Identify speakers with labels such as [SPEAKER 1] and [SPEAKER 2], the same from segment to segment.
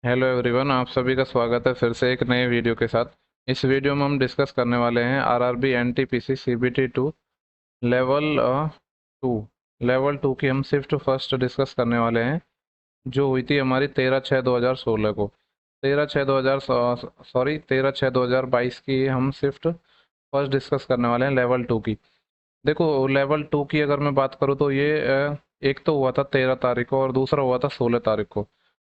[SPEAKER 1] Hello everyone, आप सभी का स्वागत है फिर से एक नए वीडियो के साथ। इस वीडियो में हम डिस्कस करने वाले हैं RRB NTPC CBT 2 level 2। Level 2 की हम शिफ्ट फर्स्ट डिस्कस करने वाले हैं, जो हुई थी हमारी 13/6/2016 को। 13/6/2022 की हम शिफ्ट फर्स्ट डिस्कस करने वाले हैं लेवल 2 की। देखो, लेवल 2 की अगर मैं बात करूँ तो ये एक तो हुआ था 13 तारीख को और दूसरा हुआ था 16 तारीख को।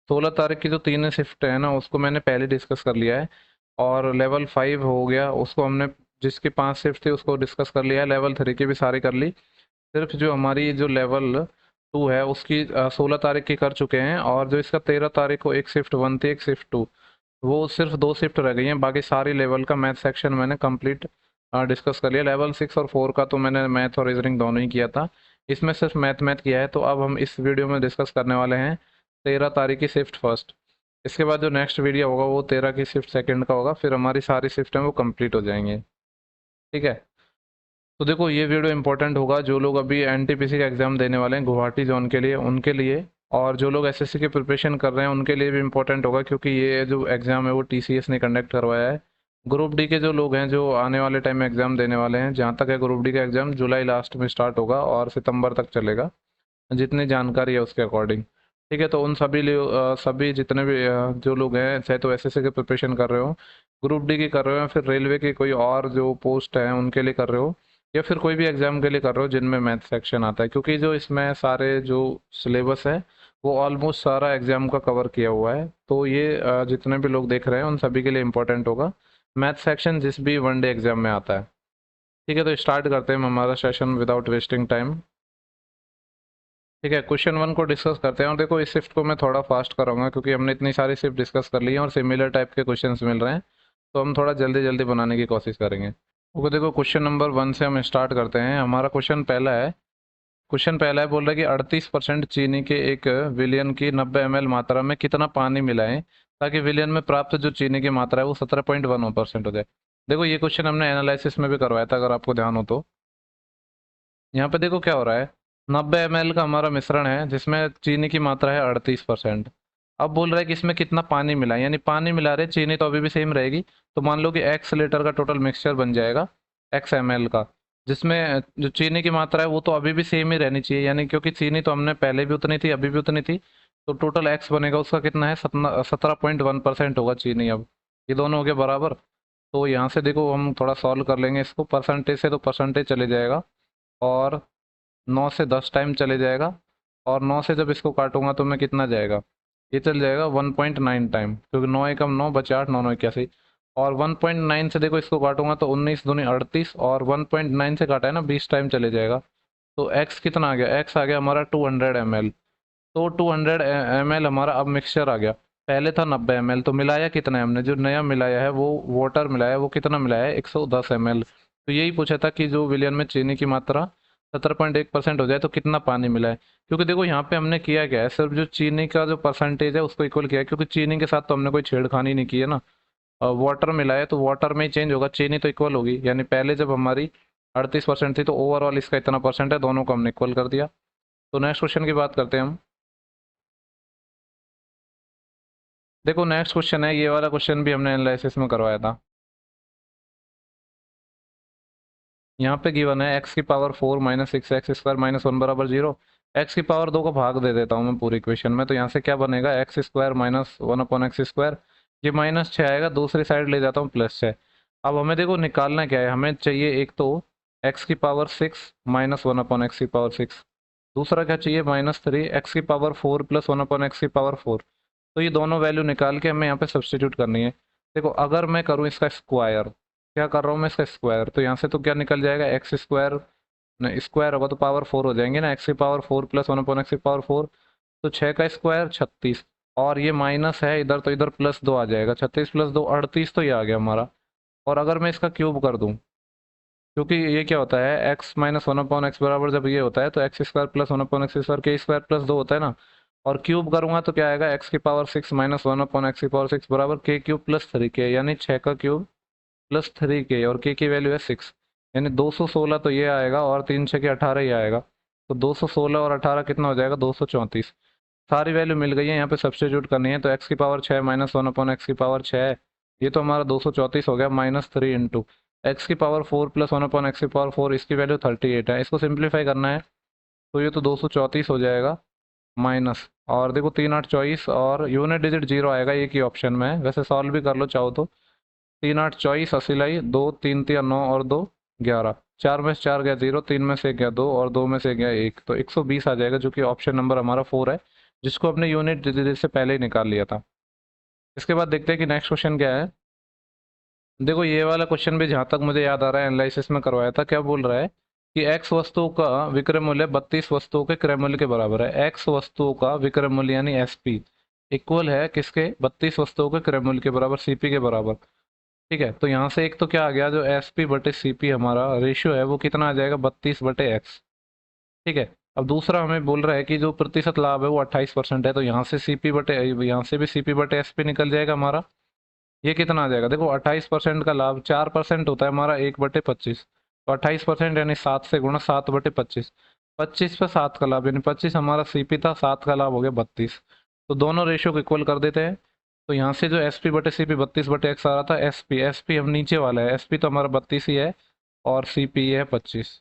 [SPEAKER 1] 16 तारीख की जो तीन शिफ्ट है ना, उसको मैंने पहले डिस्कस कर लिया है। और लेवल 5 हो गया, उसको हमने जिसकी 5 शिफ्ट थी उसको डिस्कस कर लिया है। लेवल 3 की भी सारी कर ली। सिर्फ जो हमारी जो लेवल 2 है उसकी 16 तारीख की कर चुके हैं। और जो इसका 13 तारीख को एक शिफ्ट 1 थी, एक शिफ्ट 2, वो सिर्फ दो शिफ्ट रह गई हैं। बाकी सारी लेवल का मैथ सेक्शन मैंने कंप्लीट डिस्कस कर लिया। लेवल 6 और 4 का तो मैंने मैथ और रीजनिंग दोनों ही किया था। इसमें सिर्फ मैथ मैथ किया है। तो अब हम इस वीडियो में डिस्कस करने वाले हैं 13 तारीख की शिफ्ट फर्स्ट। इसके बाद जो नेक्स्ट वीडियो होगा वो 13 की शिफ्ट सेकंड का होगा। फिर हमारी सारी शिफ्ट हैं वो कंप्लीट हो जाएंगे। ठीक है। तो देखो, ये वीडियो इंपॉर्टेंट होगा जो लोग अभी एनटीपीसी का एग्जाम देने वाले हैं गुवाहाटी जोन के लिए, उनके लिए। और जो लोग एसएससी की प्रिपरेशन कर रहे हैं उनके लिए भी इम्पोर्टेंट होगा, क्योंकि ये जो एग्ज़ाम है वो टीसीएस ने कंडक्ट करवाया है। ग्रुप डी के जो लोग हैं जो आने वाले टाइम में एग्ज़ाम देने वाले हैं, जहाँ तक है ग्रुप डी का एग्ज़ाम जुलाई लास्ट में स्टार्ट होगा और सितंबर तक चलेगा, जितनी जानकारी है उसके अकॉर्डिंग। ठीक है। तो उन सभी जितने भी जो लोग हैं, चाहे तो एसएससी की प्रिपरेशन कर रहे हो, ग्रुप डी की कर रहे हो, फिर रेलवे की कोई और जो पोस्ट है उनके लिए कर रहे हो, या फिर कोई भी एग्जाम के लिए कर रहे हो जिनमें मैथ सेक्शन आता है, क्योंकि जो इसमें सारे जो सिलेबस है वो ऑलमोस्ट सारा एग्जाम का कवर किया हुआ है। तो ये जितने भी लोग देख रहे हैं उन सभी के लिए इम्पोर्टेंट होगा मैथ सेक्शन, जिस भी वनडे एग्जाम में आता है। ठीक है। तो स्टार्ट करते हैं हम हमारा सेशन विदाउट वेस्टिंग टाइम। ठीक है, क्वेश्चन 1 को डिस्कस करते हैं। और देखो, इस शिफ्ट को मैं थोड़ा फास्ट कराऊंगा क्योंकि हमने इतनी सारी शिफ्ट डिस्कस कर ली है और सिमिलर टाइप के क्वेश्चंस मिल रहे हैं। तो हम थोड़ा जल्दी जल्दी बनाने की कोशिश करेंगे। ओके, देखो क्वेश्चन नंबर 1 से हम स्टार्ट करते हैं। हमारा क्वेश्चन पहला है, बोल रहा है कि 38% चीनी के 1 विलियन की 90 ml मात्रा में कितना पानी मिलाएं ताकि विलियन में प्राप्त जो चीनी की मात्रा है वो 17.1% हो जाए। देखो, ये क्वेश्चन हमने एनालिसिस में भी करवाया था, अगर आपको ध्यान हो तो। यहाँ पे देखो क्या हो रहा है, 90 ml का हमारा मिश्रण है जिसमें चीनी की मात्रा है 38%। अब बोल रहा है कि इसमें कितना पानी मिला है, यानी पानी मिला रहे, चीनी तो अभी भी सेम रहेगी। तो मान लो कि एक्स लीटर का टोटल मिक्सचर बन जाएगा, XML का, जिसमें जो चीनी की मात्रा है वो तो अभी भी सेम ही रहनी चाहिए, यानी क्योंकि चीनी तो हमने पहले भी उतनी थी अभी भी उतनी थी। तो टोटल एक्स बनेगा उसका कितना है, 17.1% होगा चीनी। अब ये दोनों हो गए बराबर। तो यहाँ से देखो हम थोड़ा सॉल्व कर लेंगे इसको, परसेंटेज से तो परसेंटेज चले जाएगा, और 9 से 10 टाइम चले जाएगा। और 9 से जब इसको काटूंगा तो मैं कितना जाएगा, ये चल जाएगा 1.9 टाइम, क्योंकि 9 एकम 9 बचे 8, 9 9 81। और 1.9 से देखो इसको काटूंगा तो 19 दूनी 38, और 1.9 से काटा है ना, 20 टाइम चले जाएगा। तो एक्स कितना आ गया, एक्स आ गया हमारा 200 ml। तो 200 ml हमारा अब मिक्सचर आ गया। पहले था 90 ml, तो मिलाया कितना है हमने, जो नया मिलाया है वो वाटर मिलाया है, वो कितना मिलाया है, 110 ml। तो यही पूछा था कि जो विलियन में चीनी की मात्रा 17.1% हो जाए तो कितना पानी मिला है। क्योंकि देखो यहाँ पे हमने किया क्या है, सिर्फ जो चीनी का जो परसेंटेज है उसको इक्वल किया है, क्योंकि चीनी के साथ तो हमने कोई छेड़खानी नहीं की है ना। वाटर मिलाया तो वाटर में ही चेंज होगा, चीनी तो इक्वल होगी। यानी पहले जब हमारी 38% थी तो ओवरऑल इसका इतना परसेंट है, दोनों को हमने इक्वल कर दिया। तो नेक्स्ट क्वेश्चन की बात करते हैं हम। देखो, नेक्स्ट क्वेश्चन है, ये वाला क्वेश्चन भी हमने एनालिसिस में करवाया था। यहाँ पे गिवन है एक्स की पावर 4 माइनस 6x² माइनस 1 बराबर 0। एक्स की पावर 2 को भाग दे देता हूँ मैं पूरी इक्वेशन में, तो यहाँ से क्या बनेगा, x² माइनस 1/x²। ये -6 आएगा, दूसरी साइड ले जाता हूँ +6। अब हमें देखो निकालना क्या है, हमें चाहिए एक तो एक्स की पावर 6 माइनस 1/x की पावर 6। दूसरा क्या चाहिए, -3 एक्स की पावर 4 प्लस 1/x की पावर 4। तो ये दोनों वैल्यू निकाल के हमें यहाँ पे सब्सटीट्यूट करनी है। देखो, अगर मैं करूँ इसका स्क्वायर, क्या कर रहा हूँ मैं इसका स्क्वायर, तो यहाँ से तो क्या निकल जाएगा, x² नहीं, स्क्वायर होगा तो पावर 4 हो जाएंगे ना, एक्स की पावर 4 प्लस 1/x की पावर 4। तो 6 का स्क्वायर 36, और ये माइनस है इधर तो इधर +2 आ जाएगा, 36 + 2 38, तो ये आ गया हमारा। और अगर मैं इसका क्यूब कर दूं, क्योंकि ये क्या होता है, x माइनस 1/x बराबर जब ये होता है तो x² प्लस 1/x² k² +2 होता है ना। और क्यूब करूंगा तो क्या आएगा, एक्स की पावर 6 माइनस 1/x की पावर 6 बराबर k³ + 3k, यानी 6 का क्यूब +3k, और k की वैल्यू है 6। यानी 216 तो ये आएगा, और 3 6 के 18 ही आएगा। तो 216 और 18 कितना हो जाएगा, 234। सारी वैल्यू मिल गई है, यहाँ पे सब्स्टिट्यूट करनी है। तो एक्स की पावर 6 माइनस 1/x की पावर 6, ये तो हमारा 234 हो गया, -3 इंटू एक्स की पावर 4 प्लस 1/x की पावर 4, इसकी वैल्यू 38 है। इसको सिंप्लीफाई करना है तो ये तो 234 हो जाएगा माइनस, और देखो 3 8 24 और यूनिट डिजिट 0 आएगा, एक ही ऑप्शन में है। वैसे सॉल्व भी कर लो चाहो तो। 3 8 24 अस्सी लाई 2 3 3 9 और 2 11, 4 में से 4 गया 0, 3 में से गया 2 और 2 में से गया 1, तो 120 आ जाएगा, जो कि ऑप्शन नंबर हमारा 4 है, जिसको अपने यूनिट डिजिट से पहले ही निकाल लिया था। इसके बाद देखते हैं कि नेक्स्ट क्वेश्चन क्या है। देखो ये वाला क्वेश्चन भी जहां तक मुझे याद आ रहा है एनालिसिस में करवाया था, क्या बोल रहा है कि एक्स वस्तु का विक्रय मूल्य 32 वस्तुओं के क्रय मूल्य के बराबर है। एक्स वस्तुओं का विक्रय मूल्य यानी एसपी इक्वल है किसके, 32 वस्तुओं के क्रय मूल्य के बराबर, सीपी के बराबर। ठीक है, तो यहाँ से एक तो क्या आ गया, जो एसपी बटे सीपी हमारा रेशियो है वो कितना आ जाएगा, 32/x। ठीक है, अब दूसरा हमें बोल रहा है कि जो प्रतिशत लाभ है वो 28% है, तो यहाँ से सीपी बटे, यहाँ से भी सीपी बटे एसपी निकल जाएगा हमारा। ये कितना आ जाएगा, देखो 28% का लाभ 4% होता है हमारा, 1/25, तो 28% यानी 7 से गुणा, 7/25, 25 पे 7 का लाभ, यानी 25 हमारा सीपी था, 7 का लाभ हो गया 32। तो दोनों रेशियो को इक्वल कर देते हैं। तो यहाँ से जो एस पी बटे सी पी 32/x आ रहा था, एस पी हम नीचे वाला है, एस पी तो हमारा 32 ही है और सी पी है 25,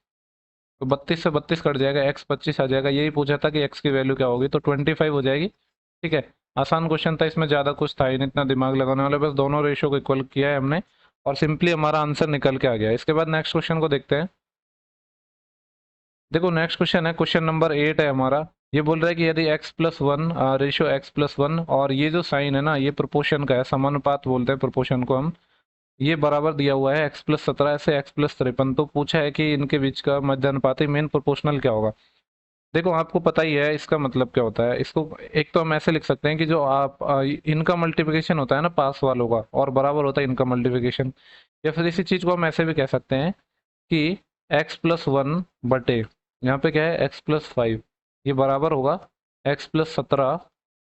[SPEAKER 1] तो 32 से 32 कट जाएगा, एक्स 25 आ जाएगा। यही पूछा था कि एक्स की वैल्यू क्या होगी, तो 25 हो जाएगी। ठीक है, आसान क्वेश्चन था, इसमें ज़्यादा कुछ था ही नहीं, इतना दिमाग लगाने वाले, बस दोनों रेशियो को इक्वल किया है हमने और सिंपली हमारा आंसर निकल के आ गया। इसके बाद नेक्स्ट क्वेश्चन को देखते हैं। देखो नेक्स्ट क्वेश्चन है, क्वेश्चन नंबर 8 है हमारा। ये बोल रहा है कि यदि x+1 रेशियो x+1 और ये जो साइन है ना, ये प्रोपोर्शन का है, समानुपात बोलते हैं प्रोपोर्शन को हम, ये बराबर दिया हुआ है x+17 से x+53, तो पूछा है कि इनके बीच का मध्यानुपाती मेन प्रोपोर्शनल क्या होगा। देखो आपको पता ही है इसका मतलब क्या होता है। इसको एक तो हम ऐसे लिख सकते हैं कि जो आप इनका मल्टीप्लिकेशन होता है ना पास वालों का, और बराबर होता है इनका मल्टीप्लिकेशन, या फिर इसी चीज को हम ऐसे भी कह सकते हैं कि x+1 बटे, यहाँ पे क्या है x+5, ये बराबर होगा x+17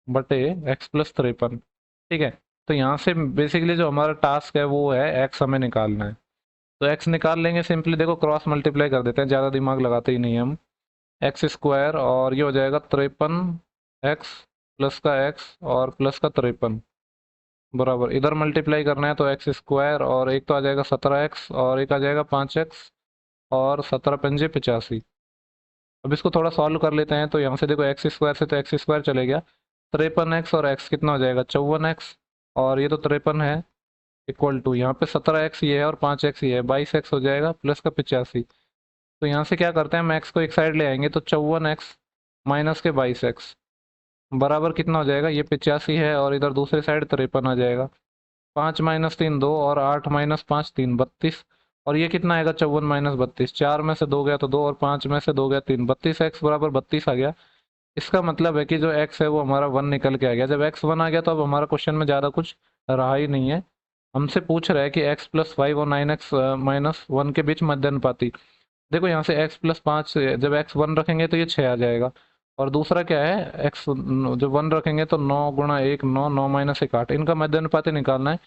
[SPEAKER 1] बटे x+53। ठीक है, तो यहाँ से बेसिकली जो हमारा टास्क है वो है x हमें निकालना है। तो x निकाल लेंगे सिंपली, देखो क्रॉस मल्टीप्लाई कर देते हैं, ज़्यादा दिमाग लगाते ही नहीं हम। एक्स स्क्वायर और ये हो जाएगा 53x प्लस का x और प्लस का 53 बराबर, इधर मल्टीप्लाई करना है तो एक्स स्क्वायर और एक तो आ जाएगा 17x और एक आ जाएगा 5x और 17×5 = 85। अब इसको थोड़ा सॉल्व कर लेते हैं, तो यहाँ से देखो एक्स स्क्वायर से तो एक्स स्क्वायर चले गया, 53x और x कितना हो जाएगा 54x, और ये तो 53 है इक्वल टू, यहाँ पे 17x ये है और 5x ये है, 22x हो जाएगा प्लस का 85। तो यहाँ से क्या करते हैं, हम x को एक साइड ले आएंगे, तो 54x माइनस के 22x बराबर कितना हो जाएगा, ये 85 है और इधर दूसरे साइड 53 आ जाएगा। 5 - 3 2 और 8 - 5 3 32, और ये कितना आएगा 54 - 32, 4 में से 2 गया तो 2 और 5 में से 2 गया 3, 32x बराबर 32 आ गया। इसका मतलब है कि जो x है वो हमारा 1 निकल के आ गया। जब x 1 आ गया तो अब हमारा क्वेश्चन में ज़्यादा कुछ रहा ही नहीं है। हमसे पूछ रहा है कि x+5 और 9x - 1 के बीच मध्य अनुपाती। देखो यहाँ से x+5 जब x 1 रखेंगे तो ये 6 आ जाएगा, और दूसरा क्या है x जब 1 रखेंगे तो 9 × 1 9, 9 - 1 8, इनका मध्य अनुपाती निकालना है।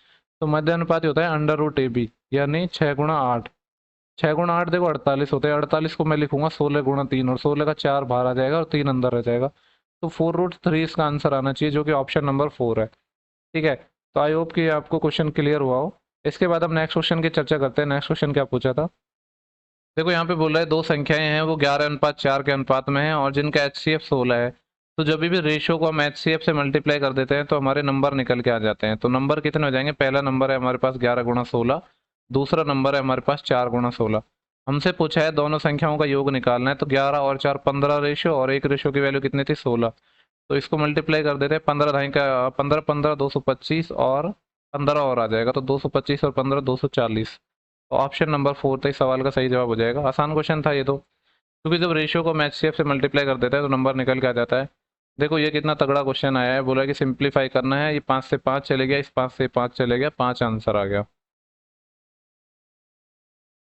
[SPEAKER 1] तो मध्य अनुपाती होता है √AB, यानी 6 × 8। 6 × 8 देखो 48 होते हैं, 48 को मैं लिखूंगा 16 × 3, और 16 का 4 बाहर आ जाएगा और 3 अंदर रह जाएगा, तो 4√3 इसका आंसर आना चाहिए, जो कि ऑप्शन नंबर 4 है। ठीक है, तो आई होप कि आपको क्वेश्चन क्लियर हुआ हो। इसके बाद हम नेक्स्ट क्वेश्चन की चर्चा करते हैं। नेक्स्ट क्वेश्चन क्या पूछा था, देखो यहाँ पे बोल रहा है दो संख्याएं हैं वो 11:4 के अनुपात में है और जिनका HCF 16 है। तो जब भी रेशियो को हम HCF से मल्टीप्लाई कर देते हैं तो हमारे नंबर निकल के आ जाते हैं। तो नंबर कितने हो जाएंगे, पहला नंबर है हमारे पास 11 × 16, दूसरा नंबर है हमारे पास 4 × 16। हमसे पूछा है दोनों संख्याओं का योग निकालना है, तो 11 और 4 15 रेशियो, और एक रेशियो की वैल्यू कितनी थी 16, तो इसको मल्टीप्लाई कर देते हैं। 15 ढाई का 15 15 225 और 15 और आ जाएगा, तो 225 और 15 240। तो ऑप्शन नंबर 4 तो इस सवाल का सही जवाब हो जाएगा। आसान क्वेश्चन था ये तो, क्योंकि जब रेशियो को हम HCF से मल्टीप्लाई कर देते हैं तो नंबर निकल के आ जाता है। देखो ये कितना तगड़ा क्वेश्चन आया है, बोला कि सिंप्लीफाई करना है, ये 5 से 5 चले गया, इस 5 से 5 चले गया, 5 आंसर आ गया।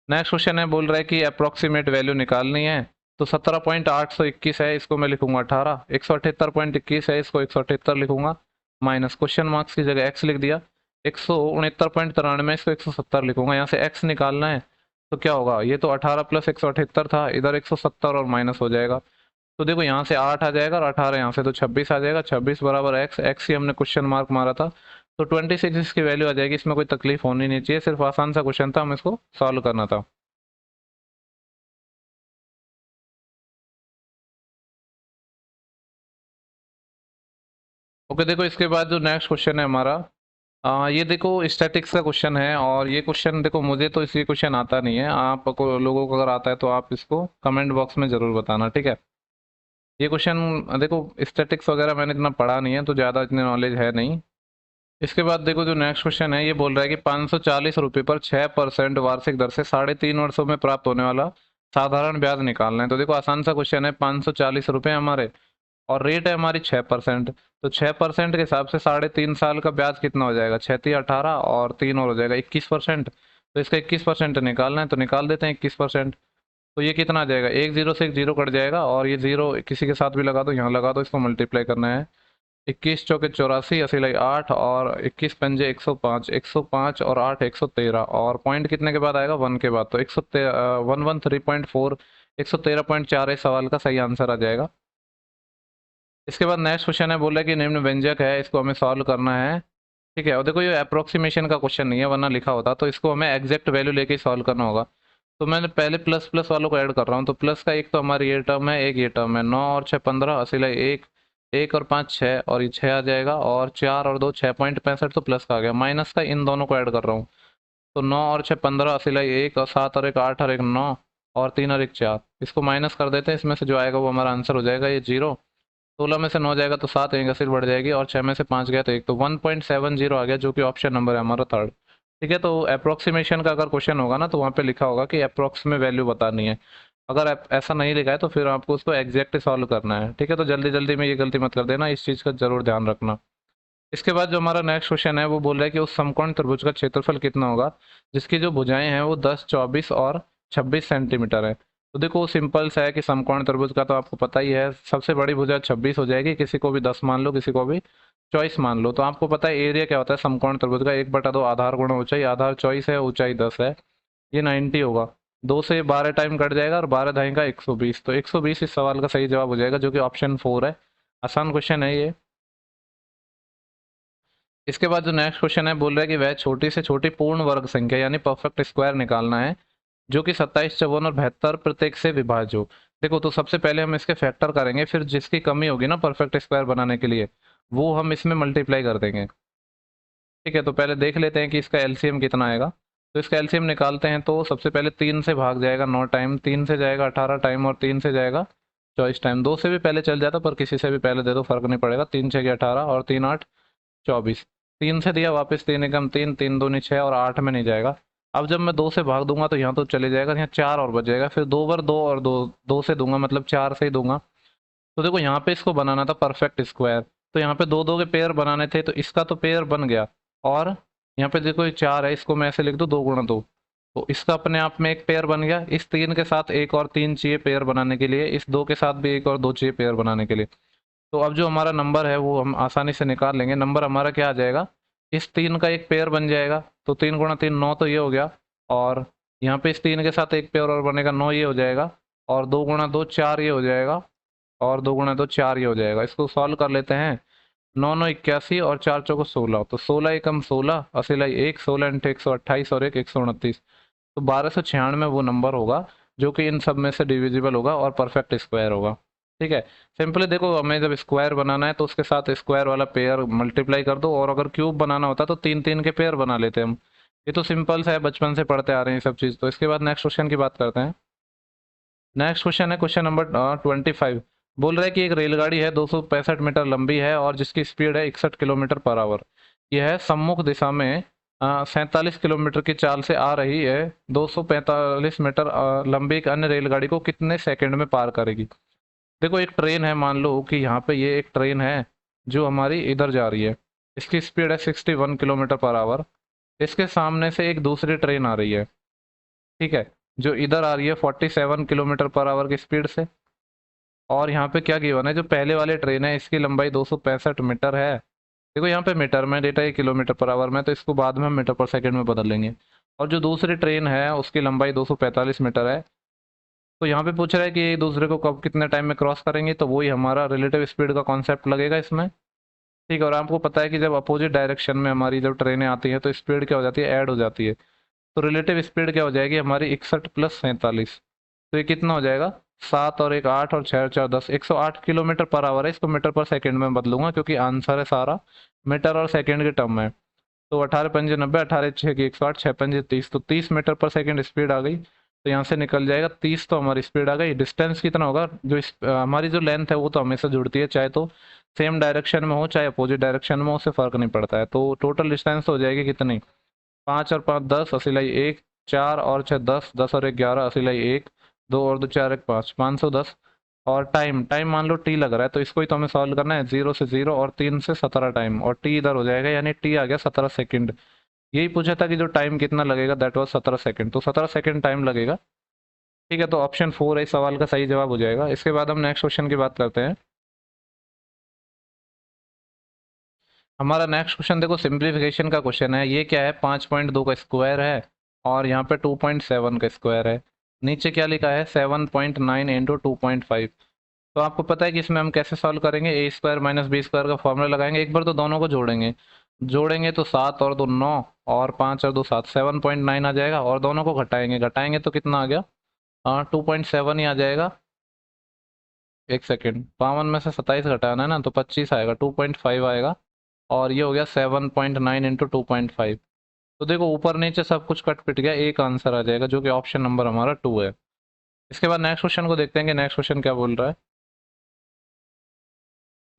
[SPEAKER 1] नेक्स्ट क्वेश्चन है, बोल रहा है कि अप्रोक्सीमेट वैल्यू निकालनी है। तो 17.821 है, इसको मैं लिखूंगा 18, 178.21 है, इसको 178 लिखूंगा, माइनस क्वेश्चन मार्क्स की जगह x लिख दिया, 169.93, इसको 170 लिखूंगा। यहाँ से x निकालना है तो क्या होगा, ये तो 18 + 178 था, इधर 170 और माइनस हो जाएगा, तो देखो यहाँ से 8 आ जाएगा और 18 यहाँ से, तो 26 आ जाएगा। 26 बराबर एक्स, एक्स ही हमने क्वेश्चन मार्क मारा था, तो 26 इसकी वैल्यू आ जाएगी। इसमें कोई तकलीफ होनी नहीं चाहिए, सिर्फ आसान सा क्वेश्चन था, हमें इसको सॉल्व करना था। ओके, देखो इसके बाद जो नेक्स्ट क्वेश्चन है हमारा, ये देखो स्टैटिक्स का क्वेश्चन है। और ये क्वेश्चन देखो, मुझे तो इसी क्वेश्चन आता नहीं है, आपको लोगों को अगर आता है तो आप इसको कमेंट बॉक्स में ज़रूर बताना, ठीक है। ये क्वेश्चन देखो, स्टैटिक्स वगैरह मैंने इतना पढ़ा नहीं है तो ज़्यादा इतनी नॉलेज है नहीं। इसके बाद देखो जो नेक्स्ट क्वेश्चन है, ये बोल रहा है कि 540 रुपये पर 6% वार्षिक दर से 3.5 वर्षों में प्राप्त होने वाला साधारण ब्याज निकालना है। तो देखो आसान सा क्वेश्चन है, 540 रुपये हमारे और रेट है हमारी 6%। तो 6% के हिसाब से 3.5 साल का ब्याज कितना हो जाएगा, 6×3 = 18 और 3 और हो जाएगा 21%। तो इसका 21% निकालना है, तो निकाल देते हैं 21%। तो ये कितना आ जाएगा, एक जीरो से एक जीरो कट जाएगा और ये जीरो किसी के साथ भी लगा दो, यहाँ लगा दो, इसको मल्टीप्लाई करना है। 21 × 4 = 84, अस्सी लगे 8 और 21×5 = 105, 105 और 8 113, और पॉइंट कितने के बाद आएगा, 1 के बाद, तो 113.4, 113.4 इस सवाल का सही आंसर आ जाएगा। इसके बाद नेक्स्ट क्वेश्चन है, बोल रहा है कि निम्न व्यंजक है, इसको हमें सॉल्व करना है, ठीक है। और देखो ये अप्रोक्सीमेशन का क्वेश्चन नहीं है, वरना लिखा होता, तो इसको हमें एग्जैक्ट वैल्यू लेके ही सॉल्व करना होगा। तो मैंने पहले प्लस प्लस वालों को ऐड कर रहा हूँ, तो प्लस का एक तो हमारी ये टर्म है, एक ये टर्म है, 9 और 6 15, असीला एक, एक और 5 6, और ये 6 आ जाएगा, और 4 और 2 6.65, तो प्लस का आ गया। माइनस का इन दोनों को ऐड कर रहा हूँ, तो 9 और 6 15, असीला एक, और 7 और 1 8 और 1 9, और 3 और 1 4। इसको माइनस कर देते हैं, इसमें से जो आएगा वो हमारा आंसर हो जाएगा ये 0। 16 में से 9 जाएगा तो 7, एक सिर बढ़ जाएगी, और 6 में से 5 गया तो एक, तो 1.70 आ गया, जो कि ऑप्शन नंबर है हमारा थर्ड, ठीक है। तो अप्रोक्सीमेशन का अगर क्वेश्चन होगा ना, तो वहाँ पे लिखा होगा कि अप्रोक्स में वैल्यू बतानी है। अगर ऐसा नहीं लिखा है तो फिर आपको उसको एग्जैक्ट सॉल्व करना है, ठीक है। तो जल्दी जल्दी में ये गलती मत कर देना, इस चीज़ का जरूर ध्यान रखना। इसके बाद जो हमारा नेक्स्ट क्वेश्चन है, वो बोल रहा है कि उस समकोण त्रिभुज का क्षेत्रफल कितना होगा जिसकी जो भुजाएं हैं वो 10 24 और 26 सेंटीमीटर है। तो देखो सिंपल सा है कि समकोण त्रिभुज का तो आपको पता ही है, सबसे बड़ी भुजा 26 हो जाएगी, किसी को भी 10 मान लो, किसी को भी 24 मान लो। तो आपको पता है एरिया क्या होता है समकोण त्रिभुज का, 1/2 आधार गुणा ऊंचाई, आधार 24 है, ऊंचाई 10 है, ये 90 होगा। 2 से 12 टाइम कट जाएगा और 12 ढाई का 120, तो 120 इस सवाल का सही जवाब हो जाएगा, जो कि ऑप्शन 4 है। आसान क्वेश्चन है ये। इसके बाद जो नेक्स्ट क्वेश्चन है, बोल रहा है कि वह छोटी से छोटी पूर्ण वर्ग संख्या यानी परफेक्ट स्क्वायर निकालना है जो कि 27 54 और 72 प्रत्येक से विभाज्य हो। देखो तो सबसे पहले हम इसके फैक्टर करेंगे, फिर जिसकी कमी होगी ना परफेक्ट स्क्वायर बनाने के लिए, वो हम इसमें मल्टीप्लाई कर देंगे, ठीक है। तो पहले देख लेते हैं कि इसका एलसीएम कितना आएगा। तो इसका एलसीएम निकालते हैं, तो सबसे पहले 3 से भाग जाएगा 9 टाइम, 3 से जाएगा 18 टाइम, और 3 से जाएगा 24 टाइम। 2 से भी पहले चल जाता, पर किसी से भी पहले दे दो, फर्क नहीं पड़ेगा। 3 6 18 और 3 8 24। 3 से दिया वापस, 3 एकम 3, 3 दूनी 6, और 8 में नहीं जाएगा। अब जब मैं 2 से भाग दूंगा तो यहाँ तो चले जाएगा, यहाँ 4 और बच जाएगा, फिर 2 बार 2 और 2, 2 से दूंगा मतलब 4 से ही दूंगा। तो देखो यहाँ पे इसको बनाना था परफेक्ट स्क्वायर, तो यहाँ पे 2 2 के पेयर बनाने थे, तो इसका तो पेयर बन गया। और यहाँ पे देखो ये 4 है, इसको मैं ऐसे लिख दूँ 2 × 2, तो इसका अपने आप में एक पेयर बन गया। इस 3 के साथ एक और 3 चाहिए पेयर बनाने के लिए, इस 2 के साथ भी एक और 2 चाहिए पेयर बनाने के लिए। तो अब जो हमारा नंबर है वो हम आसानी से निकाल लेंगे। नंबर हमारा क्या आ जाएगा, इस 3 का एक पेयर बन जाएगा, तो 3 × 3 9, तो ये हो गया। और यहाँ पे इस 3 के साथ एक पेयर और बनेगा, 9 ये हो जाएगा, और 2 × 2 4 ये हो जाएगा, और 2 × 2 4 ये हो जाएगा। इसको सॉल्व कर लेते हैं। 9 9 81 और 4 चौको 16, तो 16 एकम 16, असीला एक, 16 × 128 और एक 129, तो 1296 वो नंबर होगा, जो कि इन सब में से डिविजिबल होगा और परफेक्ट स्क्वायर होगा, ठीक है। सिंपली देखो, हमें जब स्क्वायर बनाना है तो उसके साथ स्क्वायर वाला पेयर मल्टीप्लाई कर दो, और अगर क्यूब बनाना होता तो 3 3 के पेयर बना लेते हम। ये तो सिंपल सा है, बचपन से पढ़ते आ रहे हैं ये सब चीज़। तो इसके बाद नेक्स्ट क्वेश्चन की बात करते हैं। नेक्स्ट क्वेश्चन है क्वेश्चन नंबर 25। बोल रहा है कि एक रेलगाड़ी है, 265 मीटर लंबी है और जिसकी स्पीड है 61 किलोमीटर पर आवर। यह सम्मुख दिशा में 47 किलोमीटर की चाल से आ रही है। 245 मीटर लंबी एक अन्य रेलगाड़ी को कितने सेकंड में पार करेगी। देखो एक ट्रेन है, मान लो कि यहाँ पे ये एक ट्रेन है जो हमारी इधर जा रही है, इसकी स्पीड है 61 किलोमीटर पर आवर। इसके सामने से एक दूसरी ट्रेन आ रही है, ठीक है, जो इधर आ रही है 47 किलोमीटर पर आवर की स्पीड से। और यहाँ पे क्या गिवन है, जो पहले वाले ट्रेन है इसकी लंबाई 265 मीटर है। देखो यहाँ पे मीटर में डेटा है, किलोमीटर पर आवर में, तो इसको बाद में हम मीटर पर सेकंड में बदल लेंगे। और जो दूसरी ट्रेन है उसकी लंबाई 245 मीटर है, तो यहाँ पे पूछ रहा है कि एक दूसरे को कब कितने टाइम में क्रॉस करेंगे, तो वही हमारा रिलेटिव स्पीड का कॉन्सेप्ट लगेगा इसमें। ठीक है, और आपको पता है कि जब अपोजिट डायरेक्शन में हमारी जब ट्रेनें आती हैं तो स्पीड क्या हो जाती है, ऐड हो जाती है। तो रिलेटिव स्पीड क्या हो जाएगी हमारी, 61 प्लस 47। तो ये कितना हो जाएगा, 7 और 1 8 और 6 और 4 10, 108 किलोमीटर पर आवर है। इसको मीटर पर सेकंड में बदलूंगा क्योंकि आंसर है सारा मीटर और सेकंड के टर्म में। तो 18 पंजे 90, 18 6 की 108, 6 पंजे 30, तो 30 मीटर पर सेकंड स्पीड आ गई। तो यहाँ से निकल जाएगा 30, तो हमारी स्पीड आ गई। डिस्टेंस कितना होगा, जो हमारी जो लेंथ है वो तो हमेशा जुड़ती है, चाहे तो सेम डायरेक्शन में हो चाहे अपोजिट डायरेक्शन में हो, उससे फर्क नहीं पड़ता है। तो टोटल डिस्टेंस हो जाएगी कितनी, 5 और 5 10, अस्सी लाई 1, 4 और 6 10, 10 और 1 11, अस्सी लाई 1, 2 और 2 4 1 5, 510। और टाइम टाइम मान लो टी लग रहा है, तो इसको ही तो हमें सॉल्व करना है। 0 से 0 और 3 से 17 टाइम, और टी इधर हो जाएगा, यानी टी आ गया 17 सेकंड। यही पूछा था कि जो टाइम कितना लगेगा, दैट वाज 17 सेकंड, तो 17 सेकंड टाइम लगेगा। ठीक है, तो ऑप्शन 4 इस सवाल का सही जवाब हो जाएगा। इसके बाद हम नेक्स्ट क्वेश्चन की बात करते हैं। हमारा नेक्स्ट क्वेश्चन देखो सिंप्लीफिकेशन का क्वेश्चन है। ये क्या है, 5.2 का स्क्वायर है और यहाँ पे 2.7 का स्क्वायर है। नीचे क्या लिखा है, 7.9 इंटू 2.5। तो आपको पता है कि इसमें हम कैसे सॉल्व करेंगे, ए स्क्वायर माइनस बी स्क्वायर का फॉर्मूला लगाएंगे। एक बार तो दोनों को जोड़ेंगे, जोड़ेंगे तो 7 और 2 9, और 5 और 2 7, 7.9 आ जाएगा। और दोनों को घटाएंगे, घटाएंगे तो कितना आ गया, 2.7 ही आ जाएगा। एक सेकेंड, 52 में से 27 घटाना है ना, तो 25 आएगा, 2.5 आएगा। और ये हो गया 7.9 इंटू 2.5। तो देखो ऊपर नीचे सब कुछ कट पिट गया, एक आंसर आ जाएगा जो कि ऑप्शन नंबर हमारा 2 है। इसके बाद नेक्स्ट क्वेश्चन को देखते हैं कि नेक्स्ट क्वेश्चन क्या बोल रहा है।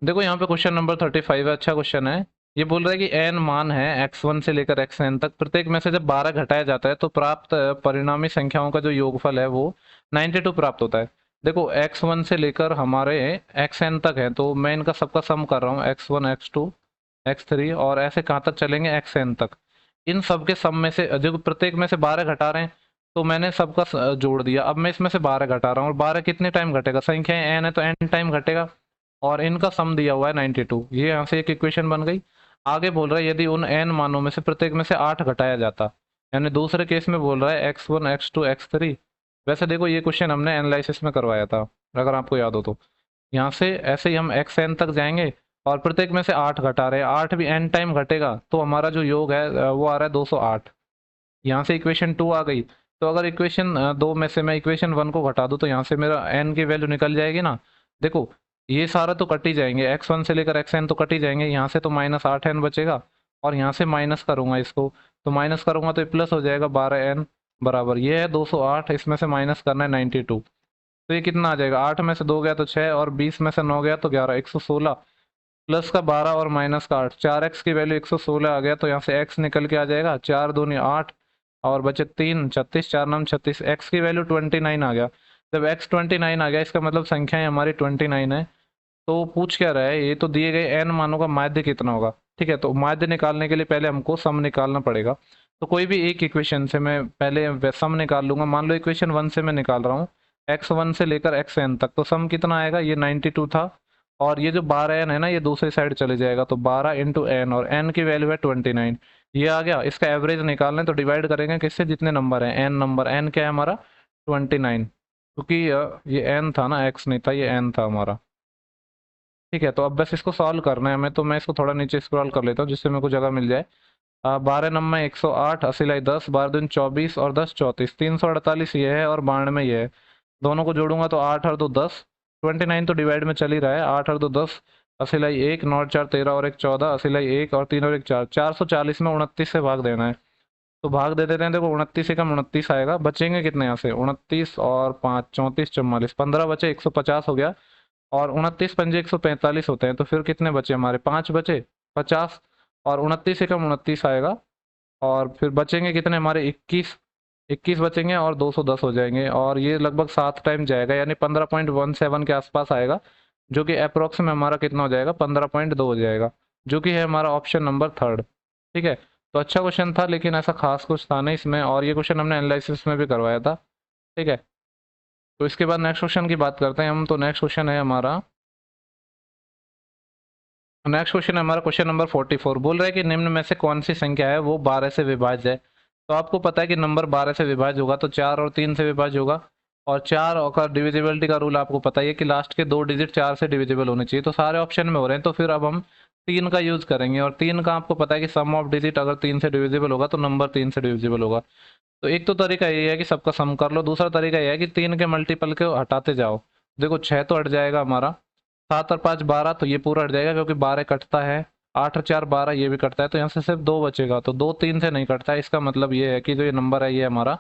[SPEAKER 1] देखो यहाँ पे क्वेश्चन नंबर 35 है, अच्छा क्वेश्चन है। ये बोल रहा है कि n मान है x1 से लेकर xn तक, प्रत्येक में से जब 12 घटाया जाता है तो प्राप्त परिणामी संख्याओं का जो योगफल है वो 92 प्राप्त होता है। देखो x1 से लेकर हमारे xn तक है, तो मैं इनका सबका सम कर रहा हूँ, x1 x2 x3, और ऐसे कहाँ तक चलेंगे, xn तक। इन सब के सम में से जो प्रत्येक में से 12 घटा रहे हैं, तो मैंने सबका जोड़ दिया। अब मैं इसमें से 12 घटा रहा हूँ, और 12 कितने टाइम घटेगा, संख्या n है तो n टाइम घटेगा, और इनका सम दिया हुआ है 92। ये यहाँ से एक इक्वेशन बन गई। आगे बोल रहा है यदि उन n मानों में से प्रत्येक में से 8 घटाया जाता, यानी दूसरे केस में बोल रहा है x1 x2 x3। वैसे देखो ये क्वेश्चन हमने एनालिसिस में करवाया था, अगर आपको याद हो तो। यहाँ से ऐसे ही हम xn तक जाएंगे, और प्रत्येक में से 8 घटा रहे हैं, 8 भी n टाइम घटेगा, तो हमारा जो योग है वो आ रहा है 208। यहाँ से इक्वेशन 2 आ गई। तो अगर इक्वेशन 2 में से मैं इक्वेशन 1 को घटा दूँ, तो यहाँ से मेरा n की वैल्यू निकल जाएगी ना। देखो ये सारा तो कट ही जाएंगे, x1 से लेकर xn तो कट ही जाएंगे, यहाँ से तो -8n बचेगा, और यहाँ से माइनस करूंगा इसको, तो माइनस करूंगा तो प्लस हो जाएगा 12n बराबर, ये है 208। इसमें से माइनस करना है 92। तो ये कितना आ जाएगा, 8 में से 2 गया तो 6, और 20 में से 9 गया तो 11, 116, प्लस का 12 और माइनस का 8, 4x की वैल्यू 116 आ गया। तो यहाँ से x निकल के आ जाएगा, 4 दूनी 8, और बचे 3, 36, 4 नाम 36, x की वैल्यू 29 आ गया। जब x 29 आ गया, इसका मतलब संख्याएं हमारी 29 है। तो पूछ क्या रहा है, ये तो दिए गए n मानों का माध्य कितना होगा। ठीक है, तो माध्य निकालने के लिए पहले हमको सम निकालना पड़ेगा। तो कोई भी एक इक्वेशन से मैं पहले सम निकाल लूंगा। मान लो इक्वेशन 1 से मैं निकाल रहा हूँ, x1 से लेकर xn तक, तो सम कितना आएगा, ये 92 था, और ये जो 12n है ना, ये दूसरी साइड चले जाएगा, तो 12 इंटू एन, और n की वैल्यू है 29, ये आ गया। इसका एवरेज निकालना है तो डिवाइड करेंगे किससे, जितने नंबर हैं, n नंबर, n क्या है हमारा 29, क्योंकि ये n था ना, x नहीं था, ये n था हमारा। ठीक है, तो अब बस इसको सॉल्व करना है हमें, तो मैं इसको थोड़ा नीचे स्क्रॉल कर लेता हूँ जिससे मेरे को जगह मिल जाए। 12 नंबर 108, 80 लाई 10, 12 दिन 24, और 10 34, 348 ये है, और 92 में ये है। दोनों को जोड़ूंगा तो 8 और 2 10, 29 तो डिवाइड में चल ही रहा है, 8 और 2 10, 80 लाई 1, 9 4 13, और 1 14, 80 लाई 1, और 3 और 1 4, 440 में 29 से भाग देना है। तो भाग दे देते हैं, देखो 29 एकम 29 आएगा। बचेंगे कितने यहाँ से, 29 और 5 34 44, 15 बचे, 150 हो गया। और 29 पंजे 145 होते हैं, तो फिर कितने बचे हमारे, 5 बचे, 50, और 29 एकम 29 आएगा। और फिर बचेंगे कितने हमारे, 21, 21 बचेंगे, और 210 हो जाएंगे, और ये लगभग 7 टाइम जाएगा, यानी 15.17 के आसपास आएगा, जो कि अप्रोक्स में हमारा कितना हो जाएगा, 15.2 हो जाएगा, जो कि है हमारा ऑप्शन नंबर 3। ठीक है, तो अच्छा क्वेश्चन था, लेकिन ऐसा खास कुछ था नहीं इसमें, और ये क्वेश्चन हमने एनालिसिस में भी करवाया था। ठीक है, तो इसके बाद नेक्स्ट क्वेश्चन की बात करते हैं हम। तो नेक्स्ट क्वेश्चन है हमारा, क्वेश्चन नंबर 44। बोल रहा है कि निम्न में से कौन सी संख्या है वो 12 से विभाज्य है। तो आपको पता है कि नंबर 12 से विभाज्य होगा तो 4 और 3 से विभाज्य होगा, और 4 का डिविजिबिलिटी का रूल आपको पता ही है कि लास्ट के 2 डिजिट 4 से डिविजिबल होने चाहिए। तो सारे ऑप्शन में हो रहे हैं, तो फिर अब हम 3 का यूज करेंगे। और 3 का आपको पता है कि सम ऑफ डिजिट अगर 3 से डिविजिबल होगा तो नंबर 3 से डिविजिबल होगा। तो एक तो तरीका ये है कि सबका सम कर लो, दूसरा तरीका ये है कि 3 के मल्टीपल को हटाते जाओ। देखो 6 तो हट जाएगा हमारा, 7 और 5 12, तो ये पूरा हट जाएगा क्योंकि 12 कटता है, 8 और 4 12, ये भी कटता है, तो यहाँ से सिर्फ 2 बचेगा। तो 2 3 से नहीं कटता है, इसका मतलब ये है कि जो ये नंबर है ये हमारा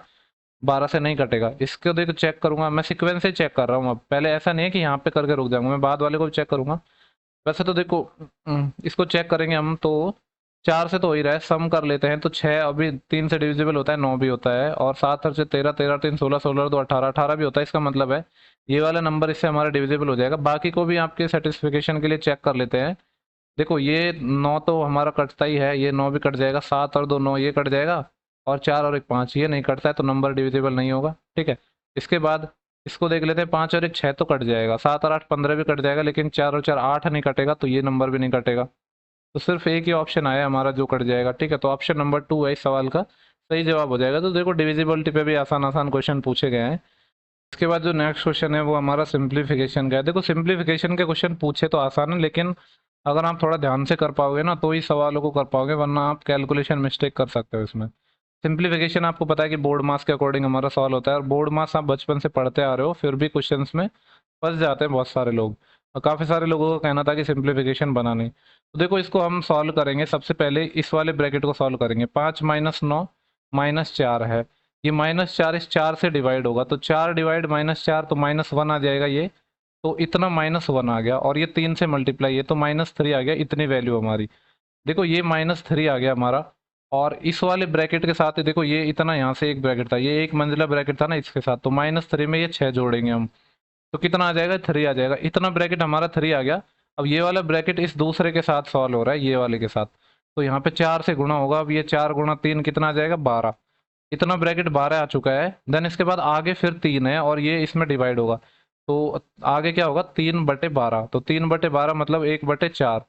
[SPEAKER 1] 12 से नहीं कटेगा। इसको देखो चेक करूंगा मैं, सीक्वेंस से चेक कर रहा हूँ अब, पहले ऐसा नहीं है कि यहाँ पे करके रुक जाऊंगा, मैं बाद वाले को भी चेक करूंगा। वैसे तो देखो इसको चेक करेंगे हम तो 4 से तो हो ही रहा है, सम कर लेते हैं। तो 6 अभी 3 से डिविजिबल होता है, 9 भी होता है, और 7 और से 13, 13 3 16, 16 2 18, 18 भी होता है। इसका मतलब है ये वाला नंबर इससे हमारा डिविजिबल हो जाएगा। बाकी को भी आपके सेटिस्फिकेशन के लिए चेक कर लेते हैं। देखो ये 9 तो हमारा कटता ही है, ये 9 भी कट जाएगा, 7 और 2 9 ये कट जाएगा, और 4 और 1 5 ये नहीं कटता है, तो नंबर डिविजिबल नहीं होगा। ठीक है, इसके बाद इसको देख लेते हैं, 5 और 1 6 तो कट जाएगा, 7 और 8 15 भी कट जाएगा, लेकिन 4 और 4 8 नहीं कटेगा, तो ये नंबर भी नहीं कटेगा। तो सिर्फ एक ही ऑप्शन आया हमारा जो कट जाएगा। ठीक है, तो ऑप्शन नंबर 2 है इस सवाल का सही जवाब हो जाएगा। तो देखो डिविजिबिलिटी पे भी आसान आसान क्वेश्चन पूछे गए हैं। इसके बाद जो नेक्स्ट क्वेश्चन है वो हमारा सिंप्लीफिकेशन का है। देखो सिंप्लीफिकेशन के क्वेश्चन पूछे तो आसान है, लेकिन अगर आप थोड़ा ध्यान से कर पाओगे ना तो ही सवालों को कर पाओगे, वरना आप कैलकुलेशन मिस्टेक कर सकते हो इसमें। सिंप्लीफिकेशन आपको पता है कि बोर्ड मास के अकॉर्डिंग हमारा सॉल्व होता है, और बोर्ड मास आप बचपन से पढ़ते आ रहे हो, फिर भी क्वेश्चंस में फंस जाते हैं बहुत सारे लोग। और काफ़ी सारे लोगों का कहना था कि सिंप्लीफिकेशन बना नहीं। तो देखो इसको हम सॉल्व करेंगे, सबसे पहले इस वाले ब्रैकेट को सॉल्व करेंगे। 5 माइनस 9 माइनस 4 है, ये माइनस 4 इस 4 से डिवाइड होगा, तो 4 डिवाइड माइनस 4 तो माइनस 1 आ जाएगा ये, तो इतना माइनस 1 आ गया, और ये 3 से मल्टीप्लाई है तो माइनस 3 आ गया, इतनी वैल्यू हमारी। देखो ये माइनस 3 आ गया हमारा। और इस वाले ब्रैकेट के साथ ही देखो ये इतना, यहाँ से एक ब्रैकेट था, ये एक मंजिला ब्रैकेट था ना, इसके साथ तो माइनस 3 में ये 6 जोड़ेंगे हम, तो कितना आ जाएगा 3 आ जाएगा, इतना ब्रैकेट हमारा 3 आ गया। अब ये वाला ब्रैकेट इस दूसरे के साथ सॉल्व हो रहा है, ये वाले के साथ, तो यहाँ पे 4 से गुणा होगा। अब ये 4 गुणा 3 कितना आ जाएगा 12, इतना ब्रैकेट 12 आ चुका है। देन इसके बाद आगे फिर 3 है, और ये इसमें डिवाइड होगा, तो आगे क्या होगा 3/12, तो 3/12 मतलब 1/4।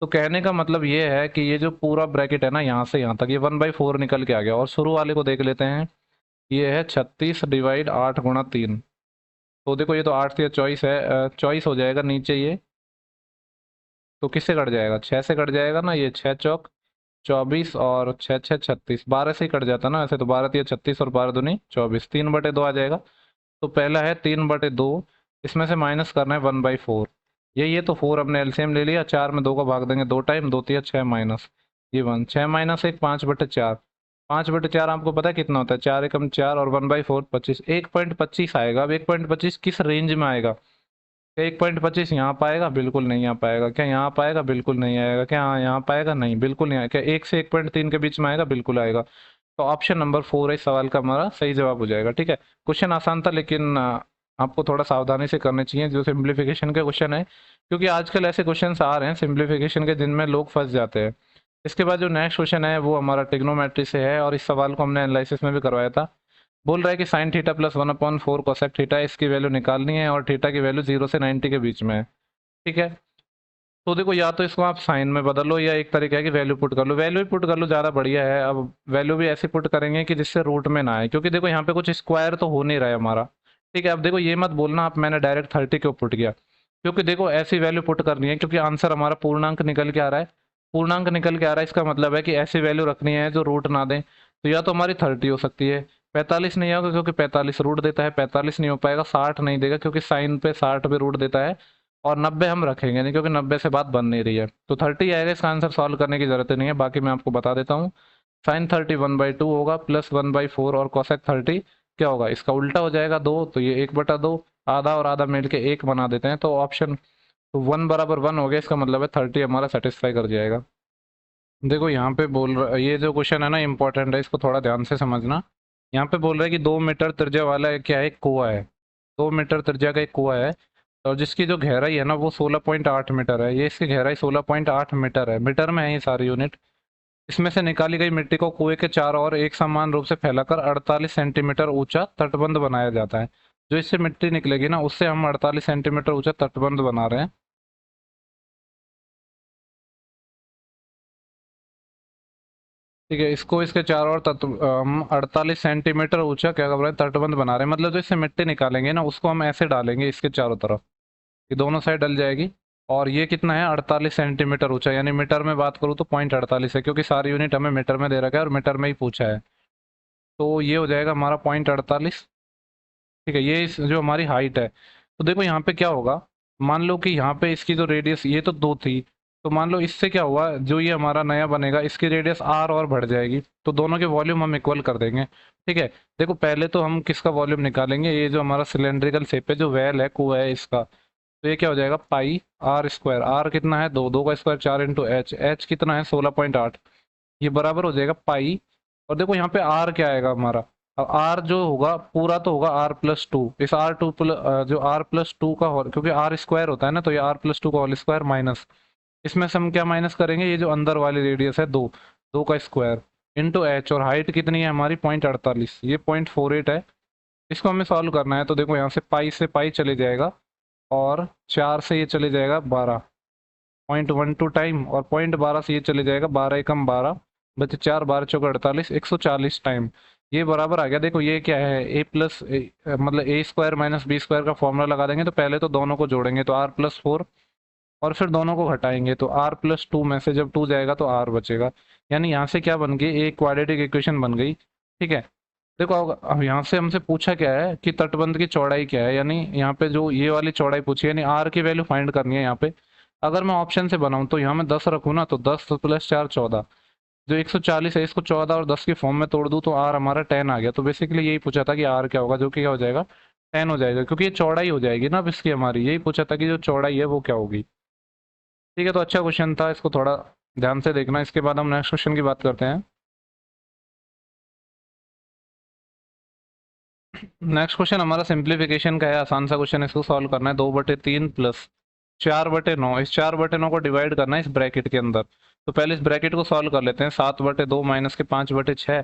[SPEAKER 1] तो कहने का मतलब ये है कि ये जो पूरा ब्रैकेट है ना यहाँ से यहाँ तक, ये 1/4 निकल के आ गया। और शुरू वाले को देख लेते हैं, ये है 36 डिवाइड 8 गुणा 3, तो देखो ये तो 8 से चॉइस है, चॉइस हो जाएगा नीचे ये, तो किससे कट जाएगा 6 से कट जाएगा ना, ये 6 चौक 24 और 6 6 36, 12 से ही कट जाता ना ऐसे, तो 12 3 36 और 12 दूनी 24, 3/2 आ जाएगा। तो पहला है 3/2, इसमें से माइनस करना है 1/4, ये तो 4 हमने एलसीएम ले लिया, 4 में 2 को भाग देंगे 2 टाइम, 2 3 6 माइनस ये 1, 6 माइनस 1 5/4, 5/4 आपको पता है कितना होता है, 4 एकम 4 और 1/4 25, 1.25 आएगा। अब 1.25 किस रेंज में आएगा, क्या 1.25 यहाँ पाएगा, बिल्कुल नहीं आ पाएगा। क्या यहाँ पाएगा, बिल्कुल नहीं आएगा। क्या यहाँ पाएगा, नहीं बिल्कुल नहीं आएगा। क्या 1 से 1.3 के बीच में आएगा, बिल्कुल आएगा। तो ऑप्शन नंबर 4 है इस सवाल का हमारा सही जवाब हो जाएगा। ठीक है, क्वेश्चन आसान था, लेकिन आपको थोड़ा सावधानी से करने चाहिए जो सिंप्लीफिकेशन के क्वेश्चन है, क्योंकि आजकल ऐसे क्वेश्चन आ रहे हैं सिंप्लीफिकेशन के जिनमें लोग फंस जाते हैं। इसके बाद जो नेक्स्ट क्वेश्चन है वो हमारा ट्रिग्नोमेट्री से है, और इस सवाल को हमने एनालिसिस में भी करवाया था। बोल रहा है कि sine theta plus 1/4 cosec theta, इसकी वैल्यू निकालनी है, और थीटा की वैल्यू 0 से 90 के बीच में है। ठीक है, तो देखो या तो इसको आप साइन में बदल लो, या एक तरीका है कि वैल्यू पुट कर लो। वैल्यू ही पुट कर लो, ज़्यादा बढ़िया है। अब वैल्यू भी ऐसी पुट करेंगे कि जिससे रूट में ना आए, क्योंकि देखो यहाँ पे कुछ स्क्वायर तो हो नहीं रहा है हमारा। ठीक है, अब देखो ये मत बोलना आप मैंने डायरेक्ट 30 क्यों पुट किया, क्योंकि देखो ऐसी वैल्यू पुट करनी है, क्योंकि आंसर हमारा पूर्णांक निकल के आ रहा है। पूर्णांक निकल के आ रहा है, इसका मतलब है कि ऐसी वैल्यू रखनी है जो रूट ना दे। तो या तो हमारी 30 हो सकती है, 45 नहीं होगा क्योंकि 45 रूट देता है, 45 नहीं हो पाएगा, 60 नहीं देगा क्योंकि साइन पे 60 पे रूट देता है, और 90 हम रखेंगे नहीं क्योंकि 90 से बात बन नहीं रही है। तो 30 आएगा, इसका आंसर सॉल्व करने की जरूरत नहीं है। बाकी मैं आपको बता देता हूँ, साइन 30 1/2 होगा, प्लस 1/4, और कोसेक 30 क्या होगा, इसका उल्टा हो जाएगा 2, तो ये 1/2, आधा और आधा मिल के 1 बना देते हैं, तो ऑप्शन 1 बराबर 1 हो गया। इसका मतलब है 30 हमारा सेटिस्फाई कर जाएगा। देखो यहाँ पे बोल रहा, ये जो क्वेश्चन है ना इंपॉर्टेंट है, इसको थोड़ा ध्यान से समझना। यहाँ पे बोल रहा है कि 2 मीटर त्रिज्या वाला क्या है, एक कुआं है। 2 मीटर त्रिज्या का एक कुआं है, और जिसकी जो गहराई है ना वो 16.8 मीटर है। ये इसकी गहराई 16.8 मीटर है, मीटर में है ये सारी यूनिट। इसमें से निकाली गई मिट्टी को कुएं के चारों ओर एक समान रूप से फैलाकर 48 सेंटीमीटर ऊंचा तटबंध बनाया जाता है। जो इससे मिट्टी निकलेगी ना उससे हम 48 सेंटीमीटर ऊंचा तटबंध बना रहे हैं। ठीक है, इसको इसके चारों ओर तत्व हम 48 सेंटीमीटर ऊंचा क्या कर रहे हैं, तटबंध बना रहे हैं। मतलब जो इससे मिट्टी निकालेंगे ना, उसको हम ऐसे डालेंगे इसके चारों तरफ, ये दोनों साइड डल जाएगी। और ये कितना है, 48 सेंटीमीटर ऊंचा, यानी मीटर में बात करूँ तो 0.48 है, क्योंकि सारी यूनिट हमें मीटर में दे रखा है और मीटर में ही पूछा है। तो ये हो जाएगा हमारा 0.48। ठीक है, ये जो हमारी हाइट है। तो देखो यहाँ पे क्या होगा, मान लो कि यहाँ पे इसकी जो रेडियस ये तो 2 थी, तो मान लो इससे क्या हुआ, जो ये हमारा नया बनेगा इसकी रेडियस आर और बढ़ जाएगी, तो दोनों के वॉल्यूम हम इक्वल कर देंगे। ठीक है, देखो पहले तो हम किसका वॉल्यूम निकालेंगे, ये जो हमारा सिलेंड्रिकल शेप है, जो वेल है, कुआ है इसका। तो ये क्या हो जाएगा, पाई आर स्क्वायर, आर कितना है, दो, दो का स्क्वायर 4 इंटू एच, एच कितना है 16.8, ये बराबर हो जाएगा पाई। और देखो यहाँ पे आर क्या आएगा हमारा, अब आर जो होगा पूरा तो होगा R+2, इस जो R+2 का होल, क्योंकि आर स्क्वायर होता है ना, तो ये R+2 का होल स्क्वायर माइनस, इसमें से हम क्या माइनस करेंगे, ये जो अंदर वाली रेडियस है दो, दो का स्क्वायर इंटू एच, और हाइट कितनी है हमारी 0.48, ये 0.48 है। इसको हमें सॉल्व करना है, तो देखो यहाँ से पाई चले जाएगा, और 4 से ये चले जाएगा 12, 0.12 टाइम, और 0.12 से ये चले जाएगा 12 एकम 12, बचे 4, 12 चौका 48, 140 टाइम। ये बराबर आ गया। देखो ये क्या है, मतलब A² माइनस B² का फॉर्मूला लगा देंगे, तो पहले तो दोनों को जोड़ेंगे तो R+4, और फिर दोनों को घटाएंगे तो R+2 में से जब 2 जाएगा तो R बचेगा। यानी यहाँ से क्या बन गई, एक क्वाड्रेटिक इक्वेशन बन गई। ठीक है, देखो अब यहाँ से हमसे पूछा क्या है कि तटबंध की चौड़ाई क्या है, यानी यहाँ पे जो ये वाली चौड़ाई पूछी है, यानी आर की वैल्यू फाइंड करनी है यहाँ पे। अगर मैं ऑप्शन से बनाऊं तो यहाँ मैं 10 रखूँ ना, तो 10 + 4 14, जो 140 है इसको 14 और 10 की फॉर्म में तोड़ दूं तो आर हमारा 10 आ गया। तो बेसिकली यही पूछा था कि आर क्या होगा, जो कि क्या हो जाएगा 10 हो जाएगा, क्योंकि ये चौड़ाई हो जाएगी ना अब इसकी हमारी, यही पूछा था कि जो चौड़ाई है वो क्या होगी। ठीक है, तो अच्छा क्वेश्चन था, इसको थोड़ा ध्यान से देखना। इसके बाद हम नेक्स्ट क्वेश्चन की बात करते हैं। नेक्स्ट क्वेश्चन हमारा सिंप्लीफिकेशन का है, आसान सा क्वेश्चन, इसको सॉल्व करना है। 2/3 प्लस 4/9, इस 4/9 को डिवाइड करना है इस ब्रैकेट के अंदर। तो पहले इस ब्रैकेट को सॉल्व कर लेते हैं। 7/2 माइनस के 5/6,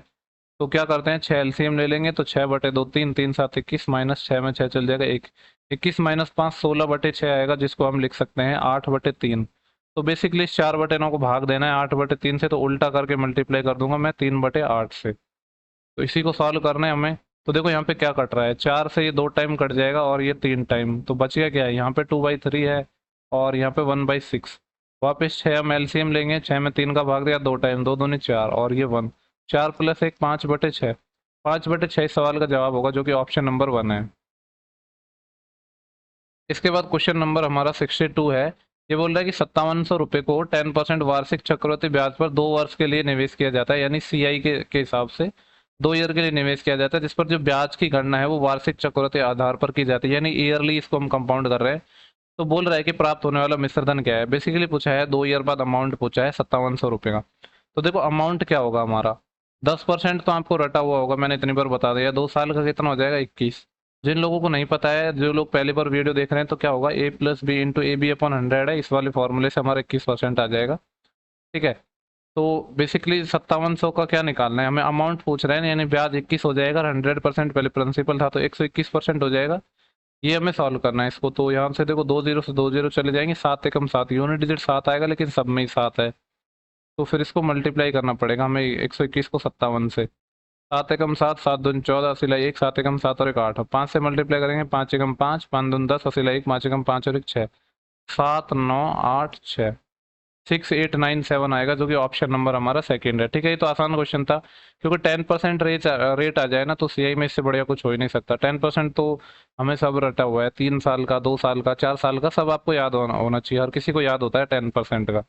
[SPEAKER 1] तो क्या करते हैं 6 एलसीएम ले लेंगे, तो 6/2 3, 3 7 21, माइनस 6 में 6 चल जाएगा 1, 21 माइनस 5 16/6 आएगा, जिसको हम लिख सकते हैं 8/3। तो बेसिकली इस 4/9 को भाग देना है 8/3 से, तो उल्टा करके मल्टीप्लाई कर दूंगा मैं 3/8 से। तो इसी को सॉल्व करना है हमें। तो देखो यहाँ पे क्या कट रहा है, 4 से ये 2 टाइम कट जाएगा और ये 3 टाइम, तो बच गया क्या है, यहाँ पे 2/3 है और यहाँ पे 1/6। वापस 6 हम एलसीएम लेंगे, 6 में 3 का भाग दिया 2 टाइम, 2 दूनी 4 और ये 1, 4 + 1 5/6, 5/6 इस सवाल का जवाब होगा, जो कि ऑप्शन नंबर 1 है। इसके बाद क्वेश्चन नंबर हमारा 62 है। ये बोल रहा है कि 5700 रुपये को 10% वार्षिक चक्रवृद्धि ब्याज पर 2 वर्ष के लिए निवेश किया जाता है, यानी सीआई के हिसाब से 2 ईयर के लिए निवेश किया जाता है, जिस पर जो ब्याज की गणना है वो वार्षिक चक्रवृद्धि आधार पर की जाती है, यानी ईयरली इसको हम कंपाउंड कर रहे हैं। तो बोल रहा है कि प्राप्त होने वाला मिश्रधन क्या है। बेसिकली पूछा है 2 ईयर बाद अमाउंट पूछा है 5700 रुपये का। तो देखो अमाउंट क्या होगा हमारा, 10% तो आपको रटा हुआ होगा, मैंने इतनी बार बता दिया। 2 साल का कितना हो जाएगा 21। जिन लोगों को नहीं पता है, जो लोग पहली बार वीडियो देख रहे हैं, तो क्या होगा A+B इंटू AB/100 है, इस वाले फॉर्मूले से हमारा 21% आ जाएगा। ठीक है, तो बेसिकली 5700 का क्या निकालना है हमें, अमाउंट पूछ रहे हैं, यानी ब्याज 21 हो जाएगा, 100% पहले प्रिंसिपल था तो 121% हो जाएगा। ये हमें सॉल्व करना है इसको। तो यहाँ से देखो 2 0 से 2 0 चले जाएंगे, 7 एकम 7, यूनिट डिजिट 7 आएगा, लेकिन सब में ही 7 है, तो फिर इसको मल्टीप्लाई करना पड़ेगा हमें 121 को 57 से। 7 एकम 7, 7 दूनी 14, 80 1, 7 एकम 7 और एक 8, 5 से मल्टीप्लाई करेंगे, 5 एकम 5, 5 दूनी 10, 80 1, 5 एकम 5 और एक 6, 7 9 8 6, 6897 आएगा, जो कि ऑप्शन नंबर हमारा सेकंड है। ठीक है, ये तो आसान क्वेश्चन था, क्योंकि 10% रेट आ जाए ना, तो सीआई में इससे बढ़िया कुछ हो ही नहीं सकता। 10% तो हमें सब रटा हुआ है, 3 साल का, 2 साल का, 4 साल का, सब आपको याद होना चाहिए, हर किसी को याद होता है 10% का।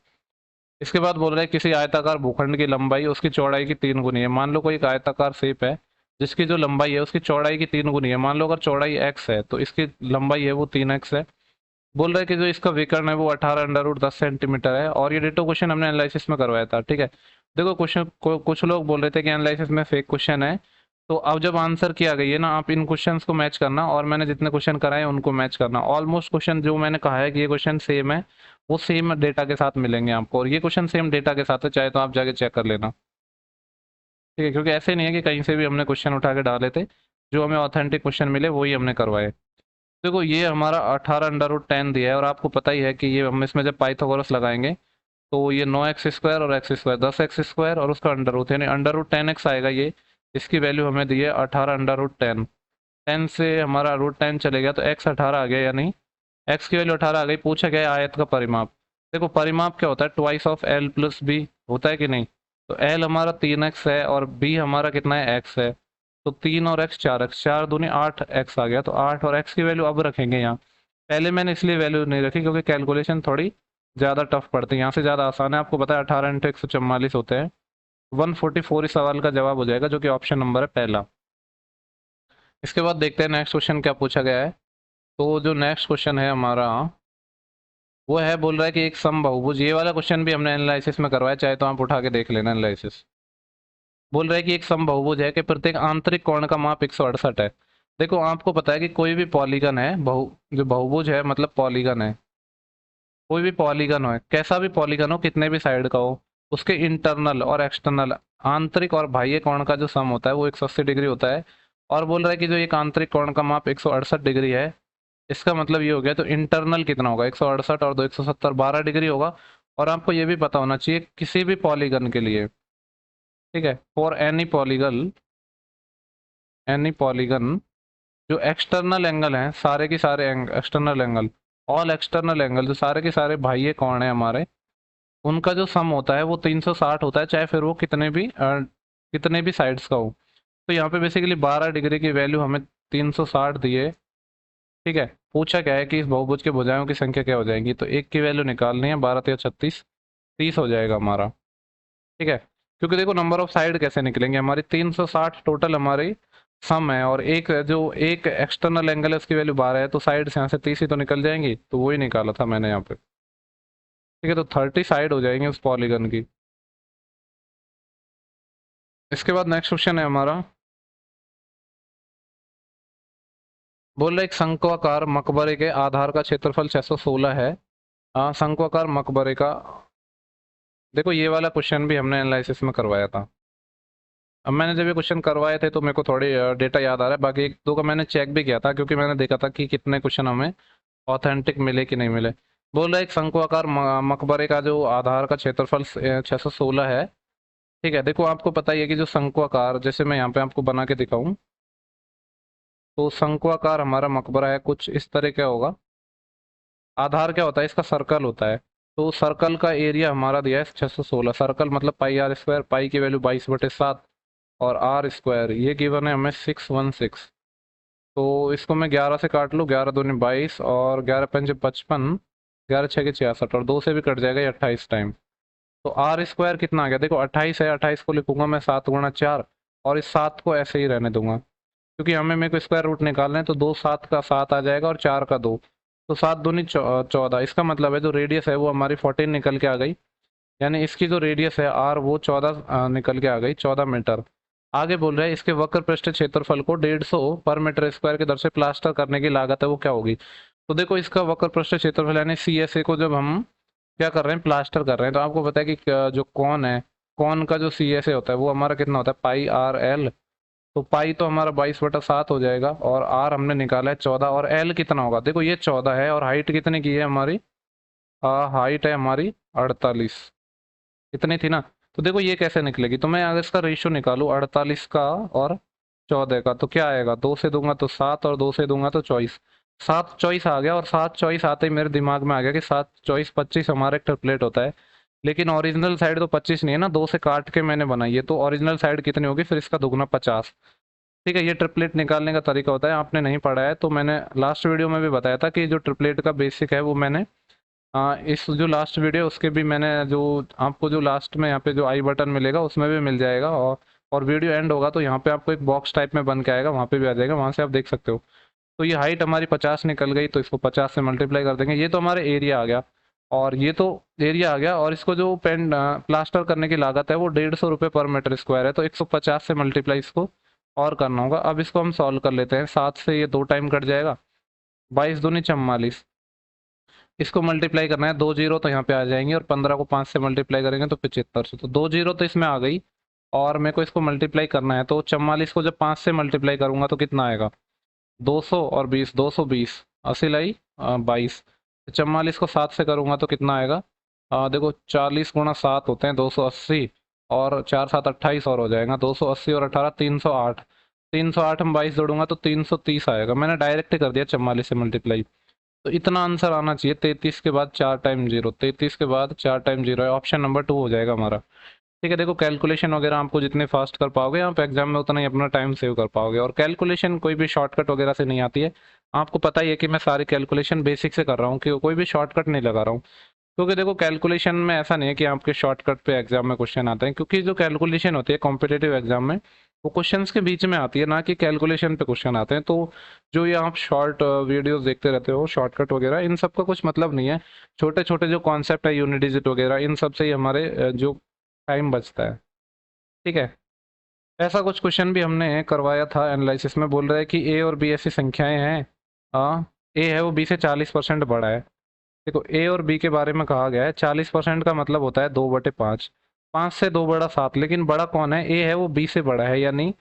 [SPEAKER 1] इसके बाद बोल रहे हैं किसी आयताकार भूखंड की लंबाई उसकी चौड़ाई की 3 गुनी है। मान लो कोई एक आयताकार शेप है, जिसकी जो लंबाई है उसकी चौड़ाई की 3 गुनी है। मान लो अगर चौड़ाई x है, तो इसकी लंबाई है वो 3x है। बोल रहा है कि जो इसका विकर्ण है वो 18√10 सेंटीमीटर है, और ये डिटो क्वेश्चन हमने एनालिसिस में करवाया था। ठीक है, देखो क्वेश्चन कुछ लोग बोल रहे थे कि एनालिसिस में फेक क्वेश्चन है, तो अब जब आंसर किया गई है ना, आप इन क्वेश्चंस को मैच करना, और मैंने जितने क्वेश्चन कराए उनको मैच करना। ऑलमोस्ट क्वेश्चन जो मैंने कहा है कि ये क्वेश्चन सेम है, वो सेम डेटा के साथ मिलेंगे आपको, और ये क्वेश्चन सेम डेटा के साथ है, चाहे तो आप जाके चेक कर लेना। ठीक है, क्योंकि ऐसे नहीं है कि कहीं से भी हमने क्वेश्चन उठा के डाले थे, जो हमें ऑथेंटिक क्वेश्चन मिले वही हमने करवाए। देखो ये हमारा 18√10 दिया है, और आपको पता ही है कि ये हम इसमें जब पाइथागोरस लगाएंगे तो ये 9x² और x², 10x² और उसका अंडर रूट, यानी अंडर रूट 10x आएगा ये। इसकी वैल्यू हमें दी है 18 अंडर रूट 10। 10 से हमारा रूट 10 चले गया तो x 18 आ गया, यानी x की वैल्यू 18 आ गई। पूछा गया है आयत का परिमाप। देखो परिमाप क्या होता है, twice of l plus b होता है कि नहीं। तो l हमारा 3x है और b हमारा कितना है, x है। तो 3 और x 4x, 4 दूनी 8x आ गया। तो 8 और x की वैल्यू अब रखेंगे यहाँ। पहले मैंने इसलिए वैल्यू नहीं रखी क्योंकि कैलकुलेशन थोड़ी ज़्यादा टफ पड़ती है, यहाँ से ज़्यादा आसान है। आपको पता है 18 इंटू 144 होते हैं। 144 इस सवाल का जवाब हो जाएगा, जो कि ऑप्शन नंबर है पहला। इसके बाद देखते हैं नेक्स्ट क्वेश्चन क्या पूछा गया है। तो जो नेक्स्ट क्वेश्चन है हमारा वो है, बोल रहा है कि एक समबाहुभुज, ये वाला क्वेश्चन भी हमने एनालिसिस में करवाया, चाहे तो आप उठा के देख लेना एनालिसिस। बोल रहा है कि एक समबाहुभुज है कि प्रत्येक आंतरिक कोण का माप 168 है। देखो आपको पता है कि कोई भी पॉलीगन है, जो बहुभुज है मतलब पॉलीगन है, कोई भी पॉलीगन हो, कैसा भी पॉलीगन हो, कितने भी साइड का हो, उसके इंटरनल और एक्सटर्नल, आंतरिक और बाह्य कोण का जो सम होता है वो 180 डिग्री होता है। और बोल रहा है कि जो एक आंतरिक कोण का माप 168 डिग्री है, इसका मतलब ये हो गया तो इंटरनल कितना होगा, 168 और 2 170, 12 डिग्री होगा। और आपको ये भी पता होना चाहिए किसी भी पॉलीगन के लिए, ठीक है, फॉर एनी पॉलीगन जो एक्सटर्नल एंगल हैं, सारे के सारे external angle, all external angle, जो सारे के सारे बाह्य कोण है हमारे, उनका जो सम होता है वो 360 होता है, चाहे फिर वो कितने भी साइड्स का हो। तो यहाँ पे बेसिकली 12 डिग्री की वैल्यू हमें 360 दिए। ठीक है, पूछा क्या है कि इस बहुभुज के भुजाओं की संख्या क्या हो जाएगी, तो एक की वैल्यू निकालनी है, 12 या 36, 30 हो जाएगा हमारा। ठीक है, क्योंकि देखो नंबर ऑफ साइड कैसे निकलेंगे, हमारी 360 टोटल हमारी सम है, और एक एक्सटर्नल एंगल है उसकी वैल्यू 12 है, तो साइड से यहाँ से 30 ही तो निकल जाएंगी, तो वही निकाला था मैंने यहाँ पे। ठीक है, तो 30 साइड हो जाएंगे उस पॉलीगन की। इसके बाद नेक्स्ट क्वेश्चन है हमारा, बोल रहे एक शंक्वाकार मकबरे के आधार का क्षेत्रफल 616 है। शंक्वाकार मकबरे का, देखो ये वाला क्वेश्चन भी हमने एनालिसिस में करवाया था। अब मैंने जब ये क्वेश्चन करवाए थे तो मेरे को थोड़ी डेटा याद आ रहा है, बाकी एक दो का मैंने चेक भी किया था, क्योंकि मैंने देखा था कि कितने क्वेश्चन हमें ऑथेंटिक मिले कि नहीं मिले। बोल रहा है एक शंक्वाकार मकबरे का जो आधार का क्षेत्रफल 616 है। ठीक है, देखो आपको पता ही है कि जो शंक्वाकार, जैसे मैं यहाँ पे आपको बना के दिखाऊं, तो शंक्वाकार हमारा मकबरा है कुछ इस तरह का होगा। आधार क्या होता है इसका, सर्कल होता है। तो सर्कल का एरिया हमारा दिया है 616। सर्कल मतलब पाई आर स्क्वायर, पाई की वैल्यू 22/7 और आर स्क्वायर ये गिवन है हमें 616। तो इसको मैं 11 से काट लूँ, 11 दूनी 22 और 11 पंजे 55, 11 छः के 66 और 2 से भी कट जाएगा ये 28 टाइम। तो आर स्क्वायर कितना आ गया, देखो 28 है, 28 को लिखूंगा मैं 7 × 4 और इस 7 को ऐसे ही रहने दूंगा, क्योंकि हमें मेरे को स्क्वायर रूट निकालना है। तो 2 7 का 7 आ जाएगा और 4 का 2, तो 7 दूनी 14। इसका मतलब है जो रेडियस है वो हमारी 14 निकल के आ गई, यानी इसकी जो रेडियस है आर वो 14 निकल के आ गई, 14 मीटर। आगे बोल रहा है इसके वक्र पृष्ठ क्षेत्रफल को 150 पर मीटर स्क्वायर की दर से प्लास्टर करने की लागत है वो क्या होगी। तो देखो इसका वक्र पृष्ठ क्षेत्रफल यानी CSA को जब हम क्या कर रहे हैं, प्लास्टर कर रहे हैं, तो आपको पता है कि जो कौन है, कौन का जो CSA होता है वो हमारा कितना होता है, पाई आर एल। तो पाई तो हमारा 22/7 हो जाएगा और आर हमने निकाला है 14, और एल कितना होगा, देखो ये 14 है और हाइट कितने की है हमारी, हाइट है हमारी 48, इतनी थी ना। तो देखो ये कैसे निकलेगी, तो मैं अगर इसका रेशियो निकालूं 48 का और 14 का, तो क्या आएगा, 2 से दूंगा तो 7 और 2 से दूंगा तो 24। 7 24 आ गया, और 7 24 आते ही मेरे दिमाग में आ गया कि 7 24 25 हमारा एक ट्रिपलेट होता है। लेकिन ओरिजिनल साइड तो 25 नहीं है ना, 2 से काट के मैंने बनाई है, तो ओरिजिनल साइड कितनी होगी, फिर इसका दुगना 50। ठीक है, ये ट्रिपलेट निकालने का तरीका होता है, आपने नहीं पढ़ा है तो मैंने लास्ट वीडियो में भी बताया था कि जो ट्रिपलेट का बेसिक है वो मैंने इस जो लास्ट वीडियो उसके भी मैंने जो आपको जो लास्ट में यहाँ पे जो आई बटन मिलेगा उसमें भी मिल जाएगा, और वीडियो एंड होगा तो यहाँ पे आपको एक बॉक्स टाइप में बन के आएगा, वहाँ पे भी आ जाएगा, वहाँ से आप देख सकते हो। तो ये हाइट हमारी 50 निकल गई, तो इसको 50 से मल्टीप्लाई कर देंगे, ये तो हमारा एरिया आ गया। और ये तो एरिया आ गया, और इसको जो प्लास्टर करने की लागत है वो 150 रुपये पर मीटर स्क्वायर है, तो 150 से मल्टीप्लाई इसको और करना होगा। अब इसको हम सॉल्व कर लेते हैं, 7 से ये 2 टाइम कट जाएगा, 22 दूनी 44, इसको मल्टीप्लाई करना है, 2 जीरो तो यहाँ पे आ जाएंगे, और 15 को 5 से मल्टीप्लाई करेंगे तो 75 से, तो 2 जीरो तो इसमें आ गई। और मेरे को इसको मल्टीप्लाई करना है, तो 44 को जब 5 से मल्टीप्लाई करूंगा तो कितना आएगा, 200 और 20, 220, 80 लाई 22। 44 को 7 से करूंगा तो कितना आएगा, देखो 40 × 7 होते हैं 280, और 4 7 28 और हो जाएगा 280 और 18 308। 308 में 22 जोड़ूंगा तो 330 आएगा। मैंने डायरेक्ट कर दिया 44 से मल्टीप्लाई। तो इतना आंसर आना चाहिए। 33 के बाद 4 टाइम 0, 33 के बाद 4 टाइम 0 है, ऑप्शन नंबर 2 हो जाएगा हमारा। ठीक है, देखो कैलकुलेशन वगैरह आपको जितने फास्ट कर पाओगे आप एग्जाम में उतना ही अपना टाइम सेव कर पाओगे। और कैलकुलेशन कोई भी शॉर्टकट वगैरह से नहीं आती है। आपको पता ही है कि मैं सारी कैलकुलेशन बेसिक से कर रहा हूँ, कि कोई भी शॉर्टकट नहीं लगा रहा हूँ। क्योंकि देखो कैलकुलेशन में ऐसा नहीं है कि आपके शॉर्टकट पे एग्जाम में क्वेश्चन आते हैं, क्योंकि जो कैलकुलेशन होती है कॉम्पिटेटिव एग्जाम में वो क्वेश्चंस के बीच में आती है, ना कि कैलकुलेशन पे क्वेश्चन आते हैं। तो जो ये आप शॉर्ट वीडियोस देखते रहते हो शॉर्टकट वगैरह, इन सब का कुछ मतलब नहीं है। छोटे छोटे जो कॉन्सेप्ट है यूनिट डिजिट वगैरह, इन सब से ही हमारे जो टाइम बचता है। ठीक है, ऐसा कुछ क्वेश्चन भी हमने करवाया था एनालिसिस में। बोल रहा है कि ए और बी ऐसी संख्याएं हैं, ए है वो बी से 40% बड़ा है। देखो ए और बी के बारे में कहा गया है 40% का मतलब होता है 2/5। 5 से 2 बड़ा 7, लेकिन बड़ा कौन है? ए है वो बी से बड़ा है या नहीं?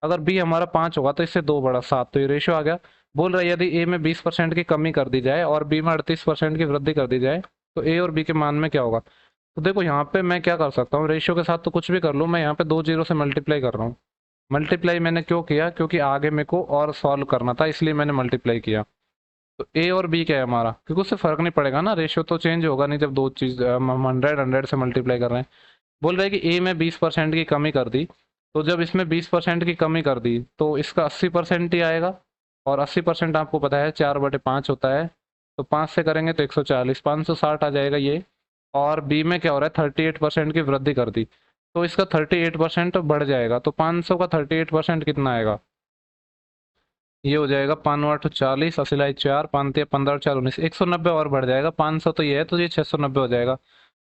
[SPEAKER 1] अगर बी हमारा 5 होगा तो इससे 2 बड़ा 7, तो ये रेशियो आ गया। बोल रहा है यदि ए में 20% की कमी कर दी जाए और बी में 38% की वृद्धि कर दी जाए तो ए और बी के मान में क्या होगा? तो देखो यहाँ पे मैं क्या कर सकता हूँ, रेशियो के साथ तो कुछ भी कर लूँ। मैं यहाँ पे 2 जीरो से मल्टीप्लाई कर रहा हूँ। मल्टीप्लाई मैंने क्यों किया? क्योंकि आगे मेरे को और सॉल्व करना था, इसलिए मैंने मल्टीप्लाई किया। तो ए और बी क्या है हमारा? क्योंकि उससे फर्क नहीं पड़ेगा ना, रेशियो तो चेंज होगा नहीं जब दो चीज हम 100 से मल्टीप्लाई कर रहे हैं। बोल रहे हैं कि ए में 20% की कमी कर दी, तो जब इसमें 20% की कमी कर दी तो इसका 80% ही आएगा। और 80% आपको पता है 4/5 होता है। तो 5 से करेंगे तो 140, 560 आ जाएगा ये। और बी में क्या हो रहा है? 38% की वृद्धि कर दी, तो इसका 38% बढ़ जाएगा। तो 500 का 38% कितना आएगा? ये हो जाएगा 5 8 40, असिलाई 4, 5 15 4 19, 190 और बढ़ जाएगा। 500 तो ये है, तो ये 690 हो जाएगा।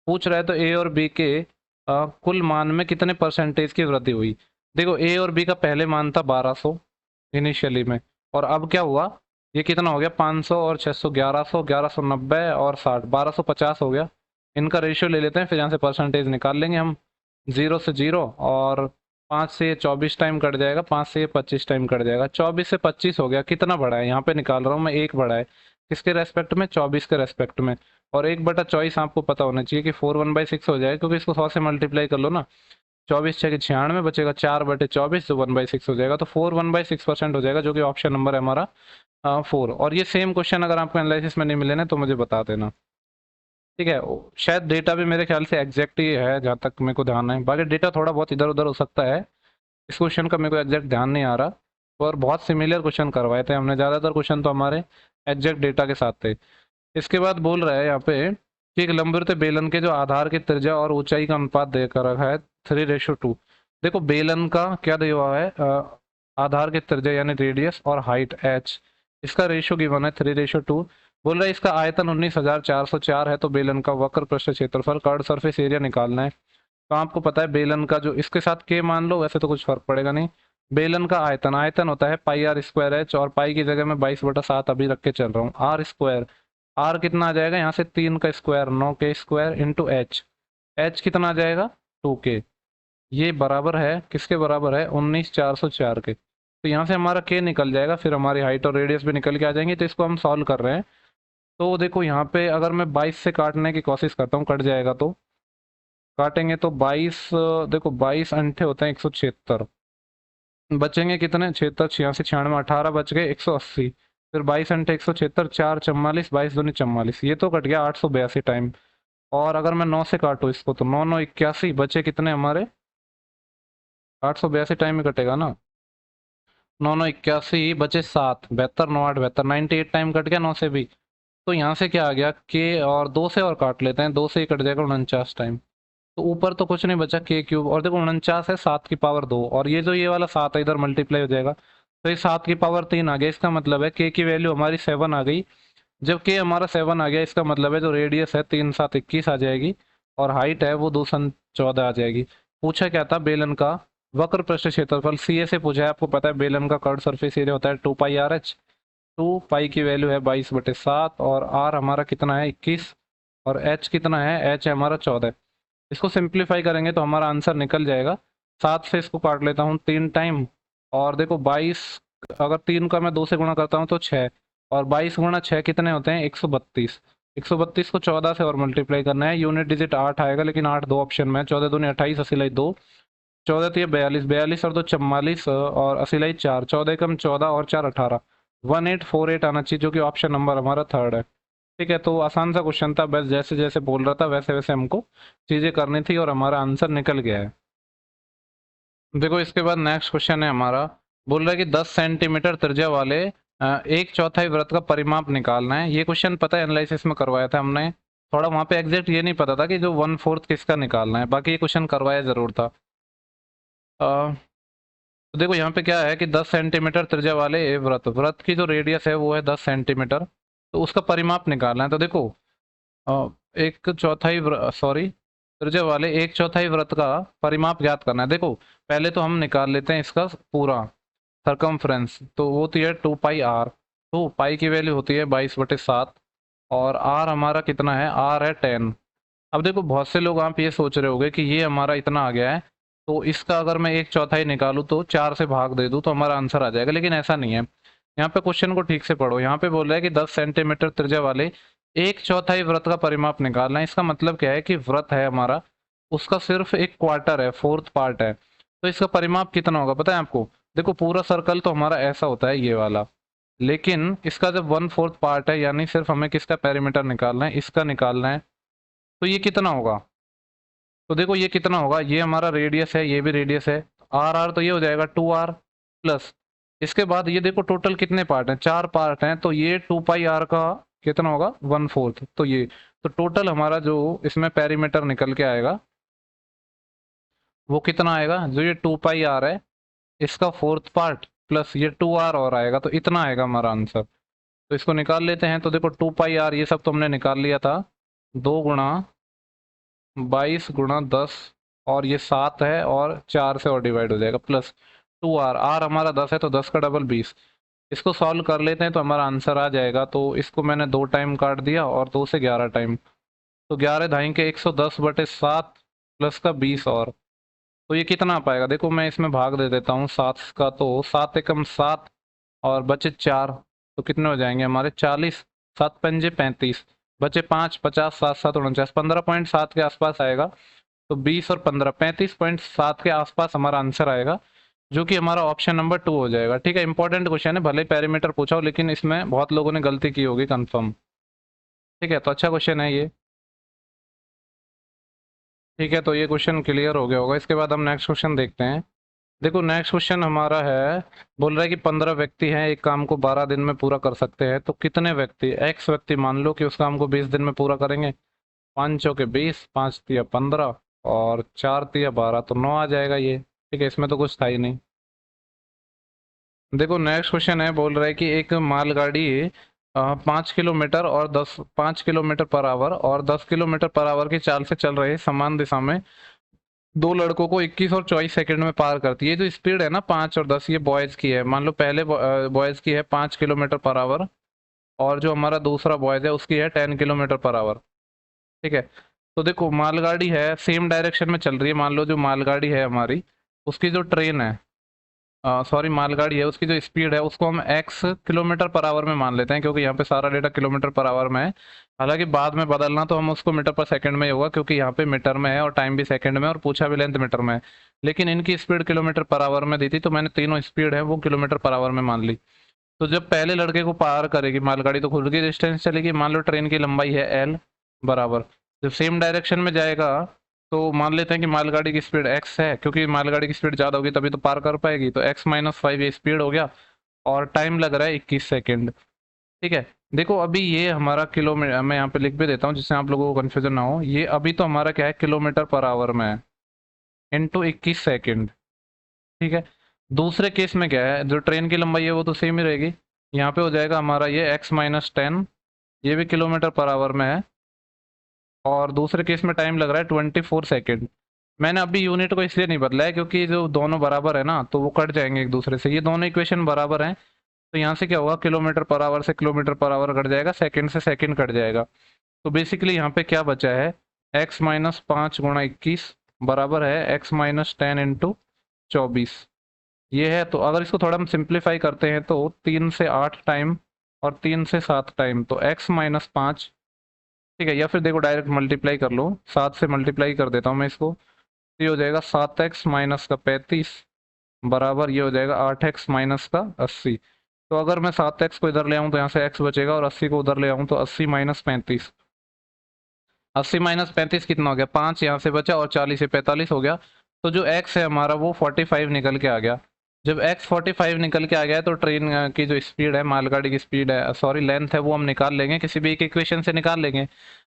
[SPEAKER 1] पूछ रहा है तो ए और बी के कुल मान में कितने परसेंटेज की वृद्धि हुई? देखो ए और बी का पहले मान था 1200 इनिशियली में, और अब क्या हुआ? ये कितना हो गया? 500 और 600, 1100, 1190 और 60, 1250 हो गया। इनका रेशियो ले लेते हैं, फिर यहाँ से परसेंटेज निकाल लेंगे हम। 0 से 0, और 5 से ये 24 टाइम कट जाएगा, 5 से ये 25 टाइम कट जाएगा। 24 से 25 हो गया, कितना बढ़ा है? यहाँ पे निकाल रहा हूँ मैं, 1 बढ़ा है। किसके रेस्पेक्ट में? 24 के रेस्पेक्ट में। और 1/24 आपको पता होना चाहिए कि 4 1/6 हो जाए, क्योंकि इसको 100 से मल्टीप्लाई कर लो ना। 24 6 96 बचेगा 4/24, जो 1/6 हो जाएगा। तो 4 1/6% हो जाएगा, जो कि ऑप्शन नंबर है हमारा 4। और ये सेम क्वेश्चन अगर आपको एनालिसिस में नहीं मिले ना तो मुझे बता देना। ठीक है, शायद डेटा भी मेरे ख्याल से एग्जैक्ट ही है जहाँ तक मेरे को ध्यान है। बाकी डेटा थोड़ा बहुत इधर उधर हो सकता है, इस क्वेश्चन का मेरे को एग्जैक्ट ध्यान नहीं आ रहा। और बहुत सिमिलर क्वेश्चन करवाए थे हमने, ज़्यादातर क्वेश्चन तो हमारे एग्जैक्ट डेटा के साथ थे। इसके बाद बोल रहा है यहाँ पे कि एक लंबवृत्त बेलन के जो आधार की त्रिज्या और ऊंचाई का अनुपात देकर रखा है 3:2। देखो बेलन का क्या दिया हुआ है? आधार की त्रिज्या यानी रेडियस और हाइट h, इसका रेशियो गिवन है 3:2। बोल रहा है इसका आयतन 19,404 है। तो बेलन का वक्र पृष्ठ क्षेत्रफल कर्ड सरफेस एरिया निकालना है। तो आपको पता है बेलन का जो इसके साथ के मान लो, वैसे तो कुछ फर्क पड़ेगा नहीं। बेलन का आयतन आयतन होता है πr² h, और पाई की जगह मैं 22/7 अभी रख के चल रहा हूँ। आर स्क्वायर, आर कितना आ जाएगा? यहाँ से 3 का स्क्वायर 9 के स्क्वायर इंटू एच, एच कितना आ जाएगा? 2 के। ये बराबर है किसके? बराबर है 19,404 के। तो यहाँ से हमारा के निकल जाएगा, फिर हमारी हाइट और रेडियस भी निकल के आ जाएंगे। तो इसको हम सॉल्व कर रहे हैं। तो देखो यहाँ पे अगर मैं 22 से काटने की कोशिश करता हूँ, कट जाएगा। तो काटेंगे तो 22, देखो 22 अंठे होते हैं 176, बचेंगे कितने? 76, 86, 96, 18 बच गए 180। फिर 22 अंठे 176, 4 44, 22 दूनी 44, ये तो कट गया 882 टाइम। और अगर मैं 9 से काटूँ इसको तो 9 9 81, बचे कितने हमारे? 882 टाइम में कटेगा ना। 9 9 81 बचे 7, 72 9 8 72, 98 टाइम कट गया 9 से भी। तो यहाँ से क्या आ गया? के, और 2 से और काट लेते हैं, 2 से ही कट जाएगा 49 टाइम। तो ऊपर तो कुछ नहीं बचा, के क्यूब। और देखो 49 है 7 की पावर 2, और ये जो ये वाला 7 है इधर मल्टीप्लाई हो जाएगा। तो ये 7 की पावर 3 आ गया। इसका मतलब है के की वैल्यू हमारी 7 आ गई। जब के हमारा 7 आ गया, इसका मतलब है जो रेडियस है 3 7 21 आ जाएगी, और हाइट है वो 2 सन 14 आ जाएगी। पूछा क्या था? बेलन का वक्र पृष्ठ क्षेत्रफल, सी ए से पूछा है। आपको पता है बेलन का कर्ड सरफेस एरिया होता है 2πr/h। 2 पाई की वैल्यू है 22/7, और आर हमारा कितना है? 21, और एच कितना है? एच है हमारा 14। इसको सिंप्लीफाई करेंगे तो हमारा आंसर निकल जाएगा। 7 से इसको काट लेता हूँ 3 टाइम, और देखो 22, अगर 3 का मैं 2 से गुणा करता हूँ तो 6, और 22 गुणा 6 कितने होते हैं? 132। 132 को 14 से और मल्टीप्लाई करना है, यूनिट डिजिट 8 आएगा, लेकिन 8 दो ऑप्शन में है, 14 दूनी 28, 80 लाई 2, 14 तो ये 42, 42 और 2 44 और 80 लाई 4, 14 कम 14 और 4 18, 1848 आना चाहिए, जो कि ऑप्शन नंबर हमारा थर्ड है। ठीक है, तो आसान सा क्वेश्चन था, बस जैसे जैसे बोल रहा था वैसे वैसे हमको चीजें करनी थी और हमारा आंसर निकल गया है। देखो इसके बाद नेक्स्ट क्वेश्चन है हमारा, बोल रहा है कि 10 सेंटीमीटर त्रिज्या वाले एक चौथाई वृत्त का परिमाप निकालना है। ये क्वेश्चन पता है एनालिसिस में करवाया था हमने, थोड़ा वहां पे एग्जैक्ट ये नहीं पता था कि जो 1/4 किसका निकालना है, बाकी ये क्वेश्चन करवाया जरूर था। तो देखो यहाँ पे क्या है कि 10 सेंटीमीटर त्रिज्या वाले वृत्त वृत्त की जो रेडियस है वो है 10 सेंटीमीटर, तो उसका परिमाप निकालना है। तो देखो एक चौथाई सॉरी त्रिज्या वाले एक चौथाई वृत्त का परिमाप ज्ञात करना है। देखो पहले तो हम निकाल लेते हैं इसका पूरा सरकमफ्रेंस, तो वो होती है 2 पाई आर, तो पाई की वैल्यू होती है 22/7 और आर हमारा कितना है, आर है 10। अब देखो बहुत से लोग आप ये सोच रहे होंगे कि ये हमारा इतना आ गया है, तो इसका अगर मैं एक चौथाई निकालूं तो 4 से भाग दे दूं तो हमारा आंसर आ जाएगा, लेकिन ऐसा नहीं है। यहाँ पे क्वेश्चन को ठीक से पढ़ो, यहाँ पे बोल रहा है कि 10 सेंटीमीटर त्रिज्या वाले एक चौथाई वृत्त का परिमाप निकालना है। इसका मतलब क्या है कि वृत्त है हमारा, उसका सिर्फ एक क्वार्टर है, फोर्थ पार्ट है, तो इसका परिमाप कितना होगा पता है आपको? देखो पूरा सर्कल तो हमारा ऐसा होता है ये वाला, लेकिन इसका जब 1/4 पार्ट है, यानी सिर्फ हमें किसका पेरीमीटर निकालना है, इसका निकालना है, तो ये कितना होगा? तो देखो ये कितना होगा, ये हमारा रेडियस है, ये भी रेडियस है, आर आर तो ये हो जाएगा 2r प्लस, इसके बाद ये देखो टोटल कितने पार्ट हैं, 4 पार्ट हैं, तो ये 2 पाई आर का कितना होगा, 1/4, तो ये, तो टोटल हमारा जो इसमें पेरीमीटर निकल के आएगा वो कितना आएगा, जो ये 2 पाई आर है इसका फोर्थ पार्ट प्लस ये 2r और आएगा, तो इतना आएगा हमारा आंसर। तो इसको निकाल लेते हैं, तो देखो 2 पाई आर ये सब तो हमने निकाल लिया था, 2 × 22 × 10 और ये 7 है और 4 से और डिवाइड हो जाएगा, प्लस 2r, आर हमारा 10 है तो 10 का डबल 20। इसको सॉल्व कर लेते हैं तो हमारा आंसर आ जाएगा। तो इसको मैंने 2 टाइम काट दिया और 2 से 11 टाइम, तो 11 धाई के 110/7 प्लस का 20 और, तो ये कितना आ पाएगा? देखो मैं इसमें भाग दे देता हूँ 7 का, तो 7 एकम 7 और बचे 4, तो कितने हो जाएंगे हमारे 40, 7 पंजे 35, बचे 5, 50, 7 7 49, 15.7 के आसपास आएगा। तो 20 और 15 35.7 के आसपास हमारा आंसर आएगा, जो कि हमारा ऑप्शन नंबर 2 हो जाएगा। ठीक है, इंपॉर्टेंट क्वेश्चन है, भले ही पेरीमीटर पूछा हो, लेकिन इसमें बहुत लोगों ने गलती की होगी कंफर्म। ठीक है, तो अच्छा क्वेश्चन है ये। ठीक है, तो ये क्वेश्चन क्लियर हो गया होगा। इसके बाद हम नेक्स्ट क्वेश्चन देखते हैं। देखो नेक्स्ट क्वेश्चन हमारा है, बोल रहा है कि 15 व्यक्ति हैं, एक काम को 12 दिन में पूरा कर सकते हैं, तो कितने व्यक्ति, एक्स व्यक्ति मान लो कि उस काम को 20 दिन में पूरा करेंगे। 5 चौके 20, 5 तिया 15 और 4 तिया 12, तो 9 आ जाएगा ये। ठीक है, इसमें तो कुछ था ही नहीं। देखो नेक्स्ट क्वेश्चन है, बोल रहा है कि एक मालगाड़ी 5 किलोमीटर और 5 किलोमीटर पर आवर और 10 किलोमीटर पर आवर की चाल से चल रहे समान दिशा में दो लड़कों को 21 और 24 सेकंड में पार करती है। ये जो स्पीड है ना 5 और 10, ये बॉयज की है। मान लो पहले बॉयज की है 5 किलोमीटर पर आवर और जो हमारा दूसरा बॉयज है उसकी है 10 किलोमीटर पर आवर। ठीक है, तो देखो मालगाड़ी है सेम डायरेक्शन में चल रही है। मान लो जो मालगाड़ी है हमारी, उसकी जो ट्रेन है, सॉरी मालगाड़ी है, उसकी जो स्पीड है उसको हम एक्स किलोमीटर पर आवर में मान लेते हैं, क्योंकि यहाँ पे सारा डेटा किलोमीटर पर आवर में है। हालांकि बाद में बदलना तो हम उसको मीटर पर सेकंड में ही होगा, क्योंकि यहाँ पे मीटर में है और टाइम भी सेकंड में और पूछा भी लेंथ मीटर में है। लेकिन इनकी स्पीड किलोमीटर पर आवर में दी थी, तो मैंने तीनों स्पीड है वो किलोमीटर पर आवर में मान ली। तो जब पहले लड़के को पार करेगी मालगाड़ी, तो खुद की डिस्टेंस चलेगी। मान लो ट्रेन की लंबाई है एल बराबर, जब सेम डायरेक्शन में जाएगा तो मान लेते हैं कि मालगाड़ी की स्पीड एक्स है, क्योंकि मालगाड़ी की स्पीड ज़्यादा होगी तभी तो पार कर पाएगी, तो x-5 ये स्पीड हो गया और टाइम लग रहा है 21 सेकेंड। ठीक है, देखो अभी ये हमारा किलोमीटर, मैं यहाँ पे लिख भी देता हूँ जिससे आप लोगों को कन्फ्यूजन ना हो, ये अभी तो हमारा क्या है किलोमीटर पर आवर में है इंटू 21 सेकेंड। ठीक है, दूसरे केस में क्या है, जो ट्रेन की लंबाई है वो तो सेम ही रहेगी, यहाँ पे हो जाएगा हमारा ये x-10, ये भी किलोमीटर पर आवर में है और दूसरे केस में टाइम लग रहा है 24 सेकेंड। मैंने अभी यूनिट को इसलिए नहीं बदला है क्योंकि जो दोनों बराबर है ना, तो वो कट जाएंगे एक दूसरे से, ये दोनों इक्वेशन बराबर हैं, तो यहाँ से क्या होगा, किलोमीटर पर आवर से किलोमीटर पर आवर कट जाएगा, सेकंड से सेकंड कट जाएगा। तो बेसिकली यहाँ पे क्या बचा है, x-5 × 21 बराबर है x-10 इंटू 24। ये है, तो अगर इसको थोड़ा हम सिंप्लीफाई करते हैं तो 3 से 8 टाइम और 3 से 7 टाइम, तो x-5 ठीक है, या फिर देखो डायरेक्ट मल्टीप्लाई कर लो, 7 से मल्टीप्लाई कर देता हूँ मैं इसको, तो ये हो जाएगा 7x माइनस का 35 बराबर ये हो जाएगा 8x माइनस का 80। तो अगर मैं 7x को इधर ले आऊँ तो यहाँ से x बचेगा, और 80 को उधर ले आऊँ तो 80 माइनस 35, 80 माइनस 35 कितना हो गया, 5 यहाँ से बचा और 40 से 45 हो गया। तो जो x है हमारा वो 45 निकल के आ गया। जब x 45 निकल के आ गया है तो ट्रेन की जो स्पीड है, मालगाड़ी की स्पीड है, सॉरी लेंथ है, वो हम निकाल लेंगे, किसी भी एक इक्वेशन से निकाल लेंगे।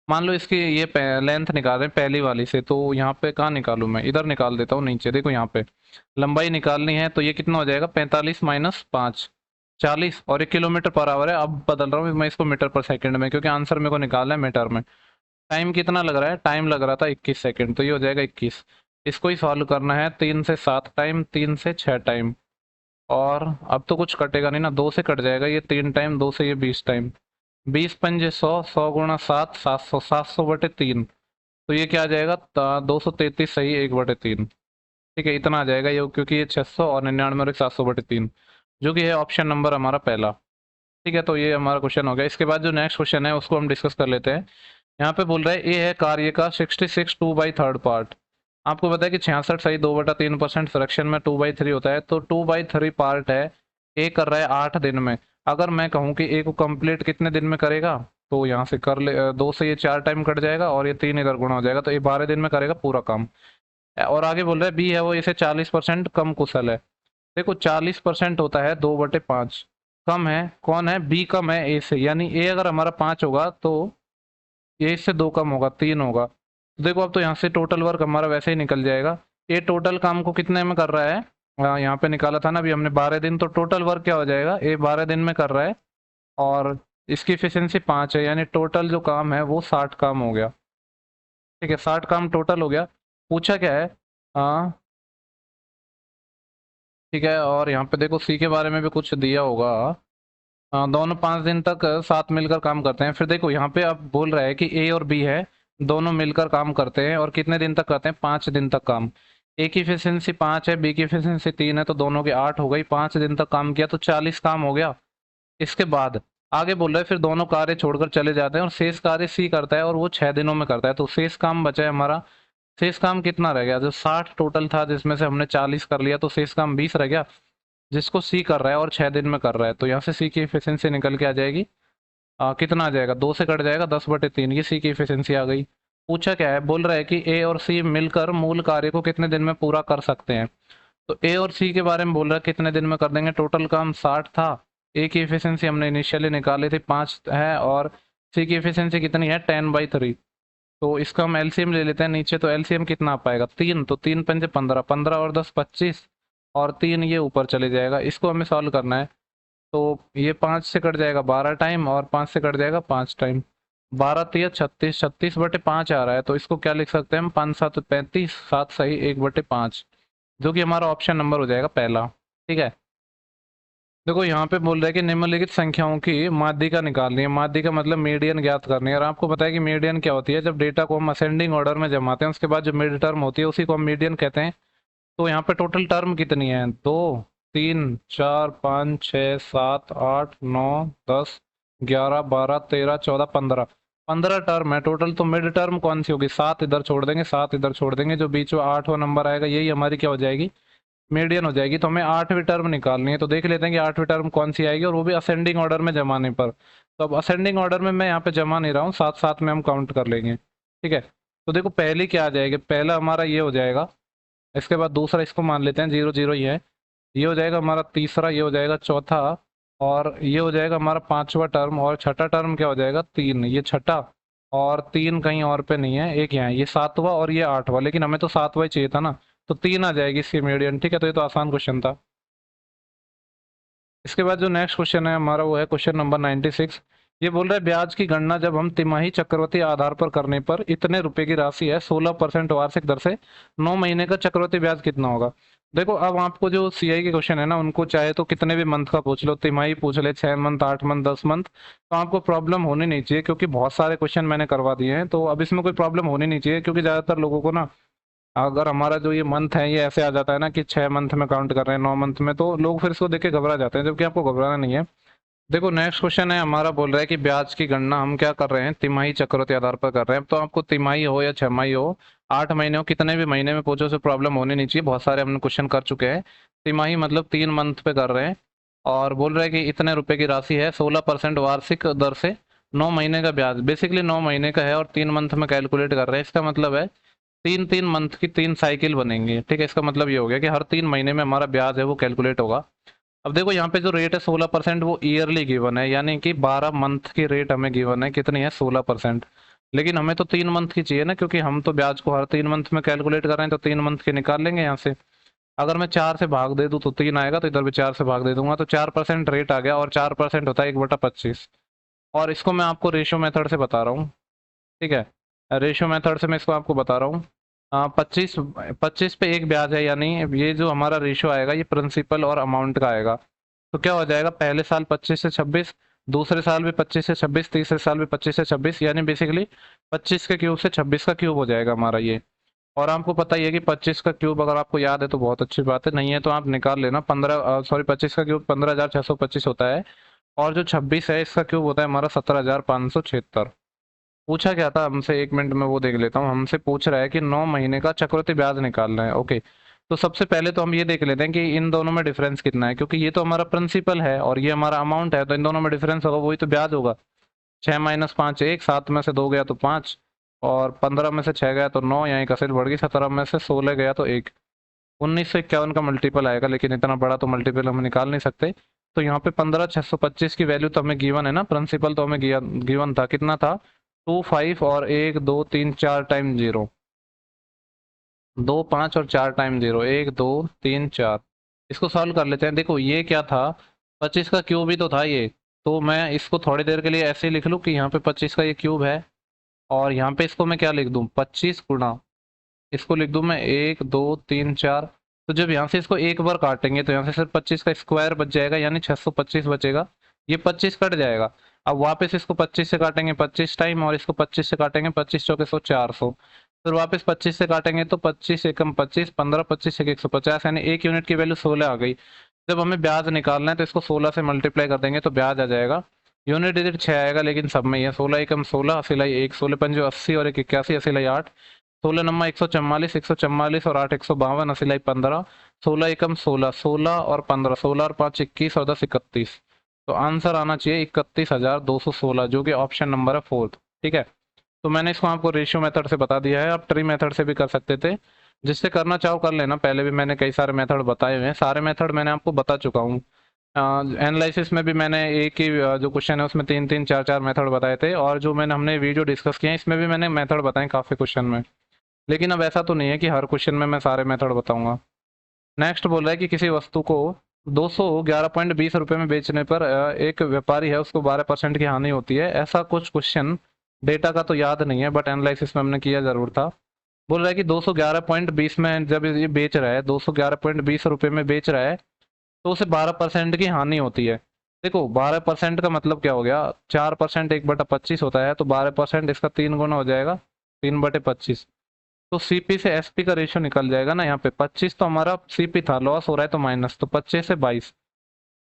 [SPEAKER 1] मान लो इसकी ये लेंथ निकाल रहे हैं पहली वाली से, तो यहाँ पे कहाँ निकालूं मैं, इधर निकाल देता हूँ नीचे, देखो यहाँ पे लंबाई निकालनी है, तो ये कितना हो जाएगा 45 माइनस 5, 40, और 1 किलोमीटर पर आवर है। अब बदल रहा हूँ मैं इसको मीटर पर सेकंड में, क्योंकि आंसर मेरे को निकालना है मीटर में। टाइम कितना लग रहा है, टाइम लग रहा था 21 सेकेंड, तो ये हो जाएगा 21। इसको ही सॉल्व करना है, 3 से 7 टाइम, 3 से 6 टाइम, और अब तो कुछ कटेगा नहीं ना, 2 से कट जाएगा ये 3 टाइम, 2 से ये 20 टाइम, 20 पंजे 100, 100 गुणा 7, 700, 700/3। तो ये क्या आ जाएगा, 233 सही 1/3। ठीक है, इतना आ जाएगा ये, क्योंकि ये 600 और 99 और 700/3, जो कि है ऑप्शन नंबर हमारा पहला। ठीक है, तो ये हमारा क्वेश्चन हो गया। इसके बाद जो नेक्स्ट क्वेश्चन है उसको हम डिस्कस कर लेते हैं। यहाँ पे बोल रहा है ए है कार्य का 66 2/3 पार्ट। आपको पता है कि 66 सही 2/3% फ्रैक्शन में 2/3 होता है, तो 2/3 पार्ट है, ए कर रहा है 8 दिन में। अगर मैं कहूँ कि ए को कंप्लीट कितने दिन में करेगा, तो यहाँ से कर ले, 2 से ये 4 टाइम कट जाएगा और ये 3 इधर गुणा हो जाएगा, तो ये 12 दिन में करेगा पूरा काम। और आगे बोल रहा है बी है वो इसे 40% कम कुशल है। देखो 40% होता है 2/5, कम है कौन है, बी कम है ए से, यानी ए अगर हमारा 5 होगा तो ये इससे 2 कम होगा, 3 होगा। तो देखो अब तो यहाँ से टोटल वर्क हमारा वैसे ही निकल जाएगा। ये टोटल काम को कितने में कर रहा है, यहाँ पे निकाला था ना अभी हमने 12 दिन, तो टोटल वर्क क्या हो जाएगा, ये 12 दिन में कर रहा है, और इसकी एफिशिएंसी 5 है, यानी टोटल जो काम है वो 60 काम हो गया। ठीक है, 60 काम टोटल हो गया। पूछा क्या है, हाँ ठीक है, और यहाँ पे देखो सी के बारे में भी कुछ दिया होगा। दोनों 5 दिन तक साथ मिलकर काम करते हैं। फिर देखो यहाँ पे अब बोल रहा है कि ए और बी है, दोनों मिलकर काम करते हैं, और कितने दिन तक करते हैं, 5 दिन तक काम। ए की एफिशिएंसी 5 है, बी की एफिशिएंसी 3 है, तो दोनों की 8 हो गई, 5 दिन तक काम किया तो 40 काम हो गया। इसके बाद आगे बोल रहा है फिर दोनों कार्य छोड़कर चले जाते हैं और शेष कार्य सी करता है, और वो 6 दिनों में करता है। तो शेष काम बचा है हमारा, शेष काम कितना रह गया, जो 60 टोटल था जिसमें से हमने 40 कर लिया, तो शेष काम 20 रह गया, जिसको सी कर रहा है और 6 दिन में कर रहा है। तो यहाँ से सी की एफिशिएंसी निकल के आ जाएगी, कितना आ जाएगा, 2 से कट जाएगा 10/3, ये सी की एफिशिएंसी आ गई। पूछा क्या है, बोल रहा है कि ए और सी मिलकर मूल कार्य को कितने दिन में पूरा कर सकते हैं। तो ए और सी के बारे में बोल रहा है कितने दिन में कर देंगे, टोटल काम 60 था, ए की एफिशिएंसी हमने इनिशियली निकाली थी 5 है, और सी की एफिशिएंसी कितनी है 10/3। तो इसका हम एलसीएम ले लेते हैं नीचे, तो एलसीएम कितना आ पाएगा 3, तो 3 पंजे 15, 15 और 10 25, और 3 ये ऊपर चले जाएगा। इसको हमें सॉल्व करना है, तो ये 5 से कट जाएगा 12 टाइम, और 5 से कट जाएगा 5 टाइम, 12 3 36, 36/5 आ रहा है। तो इसको क्या लिख सकते हैं हम, 5 7 35, 7 सही 1/5, जो कि हमारा ऑप्शन नंबर हो जाएगा पहला। ठीक है, देखो यहाँ पे बोल रहा है कि निम्नलिखित संख्याओं की माध्यिका निकालनी है। माध्यिका मतलब मीडियन ज्ञात करनी है, और आपको पता है कि मीडियन क्या होती है, जब डेटा को हम असेंडिंग ऑर्डर में जमाते हैं उसके बाद जो मिड टर्म होती है उसी को हम मीडियन कहते हैं। तो यहाँ पे टोटल टर्म कितनी है, 2 3 4 5 6 7 8 9 10 11 12 13 14 15, 15 टर्म है टोटल। तो मिड टर्म कौन सी होगी, 7 इधर छोड़ देंगे, 7 इधर छोड़ देंगे, जो बीच में 8वां नंबर आएगा यही हमारी क्या हो जाएगी, मीडियन हो जाएगी। तो हमें 8वीं टर्म निकालनी है, तो देख लेते हैं कि 8वीं टर्म कौन सी आएगी, और वो भी असेंडिंग ऑर्डर में जमाने पर। तो अब असेंडिंग ऑर्डर में मैं यहाँ पे जमा नहीं रहा हूँ, साथ साथ में हम काउंट कर लेंगे। ठीक है, तो देखो पहली क्या आ जाएगी, पहला हमारा ये हो जाएगा, इसके बाद दूसरा इसको मान लेते हैं 0 0 ही है, ये हो जाएगा हमारा तीसरा, ये हो जाएगा चौथा, और ये हो जाएगा हमारा 5वां टर्म, और छठा टर्म क्या हो जाएगा 3, ये छठा, और 3 कहीं और पे नहीं है, एक यहाँ है, ये 7वां और ये 8वां, लेकिन हमें तो 7वां ही चाहिए था ना, तो 3 आ जाएगी इसकी मीडियन। ठीक है, तो ये तो आसान क्वेश्चन था। इसके बाद जो नेक्स्ट क्वेश्चन है हमारा वो है क्वेश्चन नंबर 96। ये बोल रहा है ब्याज की गणना जब हम तिमाही चक्रवृद्धि आधार पर करने पर इतने रुपए की राशि है 16% वार्षिक दर से, 9 महीने का चक्रवृद्धि ब्याज कितना होगा। देखो अब आपको जो सीआई के क्वेश्चन है ना, उनको चाहे तो कितने भी मंथ का पूछ लो, तिमाही पूछ ले, 6 मंथ 8 मंथ 10 मंथ, तो आपको प्रॉब्लम होनी नहीं चाहिए, क्योंकि बहुत सारे क्वेश्चन मैंने करवा दिए हैं, तो अब इसमें कोई प्रॉब्लम होनी नहीं चाहिए। क्योंकि ज्यादातर लोगों को ना, अगर हमारा जो ये मंथ है ये ऐसे आ जाता है ना कि 6 मंथ में काउंट कर रहे हैं 9 मंथ में, तो लोग फिर इसको देख के घबरा जाते हैं, जबकि आपको घबराना नहीं है। देखो नेक्स्ट क्वेश्चन है हमारा, बोल रहा है कि ब्याज की गणना हम क्या कर रहे हैं, तिमाही चक्रवृद्धि आधार पर कर रहे हैं। तो आपको तिमाही हो या छमाही हो, 8 महीने हो, कितने भी महीने में पूछो, उसे प्रॉब्लम होनी नहीं चाहिए, बहुत सारे हमने क्वेश्चन कर चुके हैं। तिमाही मतलब 3 मंथ पे कर रहे हैं। और बोल रहे हैं कि इतने रुपए की राशि है, 16% वार्षिक दर से 9 महीने का ब्याज, बेसिकली 9 महीने का है और 3 मंथ में कैलकुलेट कर रहे हैं। इसका मतलब है 3 3 मंथ की 3 साइकिल बनेंगी, ठीक है। इसका मतलब ये हो गया कि हर 3 महीने में हमारा ब्याज है वो कैलकुलेट होगा। अब देखो यहाँ पे जो रेट है 16%, वो ईयरली गिवन है, यानी कि 12 मंथ की रेट हमें गिवन है, कितनी है, 16%। लेकिन हमें तो 3 मंथ की चाहिए ना, क्योंकि हम तो ब्याज को हर 3 मंथ में कैलकुलेट कर रहे हैं, तो 3 मंथ की निकाल लेंगे यहाँ से। अगर मैं 4 से भाग दे दूँ तो 3 आएगा, तो इधर भी 4 से भाग दे दूंगा तो 4% रेट आ गया, और 4% होता है 1/25। और इसको मैं आपको रेशियो मेथड से बता रहा हूँ, ठीक है। रेशियो मेथड से मैं इसको आपको बता रहा हूँ। 25 पे एक ब्याज है, यानी ये जो हमारा रेशियो आएगा ये प्रिंसिपल और अमाउंट का आएगा। तो क्या हो जाएगा, पहले साल 25 से 26, दूसरे साल भी 25 से 26, तीसरे साल भी 25 से 26, यानी बेसिकली 25 के क्यूब से 26 का क्यूब हो जाएगा हमारा ये। और आपको पता ही है कि 25 का क्यूब अगर आपको याद है तो बहुत अच्छी बात है, नहीं है तो आप निकाल लेना। 25 का क्यूब 15,625 होता है। और जो 26 है इसका क्यूब होता है हमारा 17,576। पूछा क्या था हमसे, 1 मिनट में वो देख लेता हूँ। हमसे पूछ रहा है कि 9 महीने का चक्रवृद्धि ब्याज निकालना है, ओके। तो सबसे पहले तो हम ये देख लेते हैं कि इन दोनों में डिफरेंस कितना है, क्योंकि ये तो हमारा प्रिंसिपल है और ये हमारा अमाउंट है, तो इन दोनों में डिफरेंस होगा, वही तो ब्याज होगा। 6 - 5 1, 7 में से 2 गया तो 5, और 15 में से 6 गया तो 9, यहाँ एक असेट बढ़ गई, 17 में से 16 गया तो 1। 1951 का मल्टीपल आएगा, लेकिन इतना बड़ा तो मल्टीपल हम निकाल नहीं सकते। तो यहाँ पे 15,625 की वैल्यू तो हमें गिवन है ना, प्रिंसिपल तो हमें गिवन था, कितना था, 2 5 और 1 2 3 4 टाइम 0, 2 5 और 4 टाइम 0, 1 2 3 4। इसको सॉल्व कर लेते हैं। देखो ये क्या था, 25 का क्यूब ही तो था ये। तो मैं इसको थोड़ी देर के लिए ऐसे ही लिख लूँ कि यहाँ पे 25 का ये क्यूब है, और यहाँ पे इसको मैं क्या लिख दूँ, 25 गुणा, इसको लिख दूँ मैं 1 2 3 4। तो जब यहाँ से इसको एक बार काटेंगे तो यहाँ से सिर्फ 25 का स्क्वायर बच जाएगा, यानी 625 बचेगा। ये 25 कट जाएगा। अब वापस इसको 25 से काटेंगे 25 टाइम, और इसको 25 से काटेंगे 25 चौके 100 400। फिर वापस 25 से काटेंगे तो 25 एकम 25, 15 25 150, यानी 1 यूनिट की वैल्यू 16 आ गई। जब हमें ब्याज निकालना है तो इसको 16 से मल्टीप्लाई कर देंगे तो ब्याज आ जाएगा। यूनिट डिजिट 6 आएगा, लेकिन सब में ही है। 16 एकम 16, असिलाई 1, 16 पंजे 80 और 1 81, असिलाई 8, 16 नम्मा 144, 144 और 8 152, असिलाई 15, 16 एकम 16, 16 और 15, 16 और 5 21 और 10 31। तो आंसर आना चाहिए 31,216, जो कि ऑप्शन नंबर है फोर्थ, ठीक है। तो मैंने इसको आपको रेशियो मेथड से बता दिया है, आप ट्री मेथड से भी कर सकते थे, जिससे करना चाहो कर लेना। पहले भी मैंने कई सारे मेथड बताए हुए हैं, सारे मेथड मैंने आपको बता चुका हूँ। एनालिसिस में भी मैंने एक ही जो क्वेश्चन है उसमें 3 3 4 4 मेथड बताए थे, और जो मैंने हमने वीडियो डिस्कस किए हैं इसमें भी मैंने मेथड बताए काफ़ी क्वेश्चन में। लेकिन अब ऐसा तो नहीं है कि हर क्वेश्चन में मैं सारे मेथड बताऊंगा। नेक्स्ट बोल रहा है कि किसी वस्तु को 211.20 रुपये में बेचने पर एक व्यापारी है, उसको 12% की हानि होती है। ऐसा कुछ क्वेश्चन डेटा का तो याद नहीं है, बट एनालिसिस में हमने किया जरूर था। बोल रहा है कि 211.20 में जब ये बेच रहा है, 211.20 रुपये में बेच रहा है, तो उसे 12% की हानि होती है। देखो 12% का मतलब क्या हो गया, 4% 1/25 होता है, तो 12% इसका 3 गुना हो जाएगा, 3/25। तो सीपी से एसपी का रेशियो निकल जाएगा ना। यहाँ पे 25 तो हमारा सीपी था, लॉस हो रहा है तो माइनस, तो 25 से 22।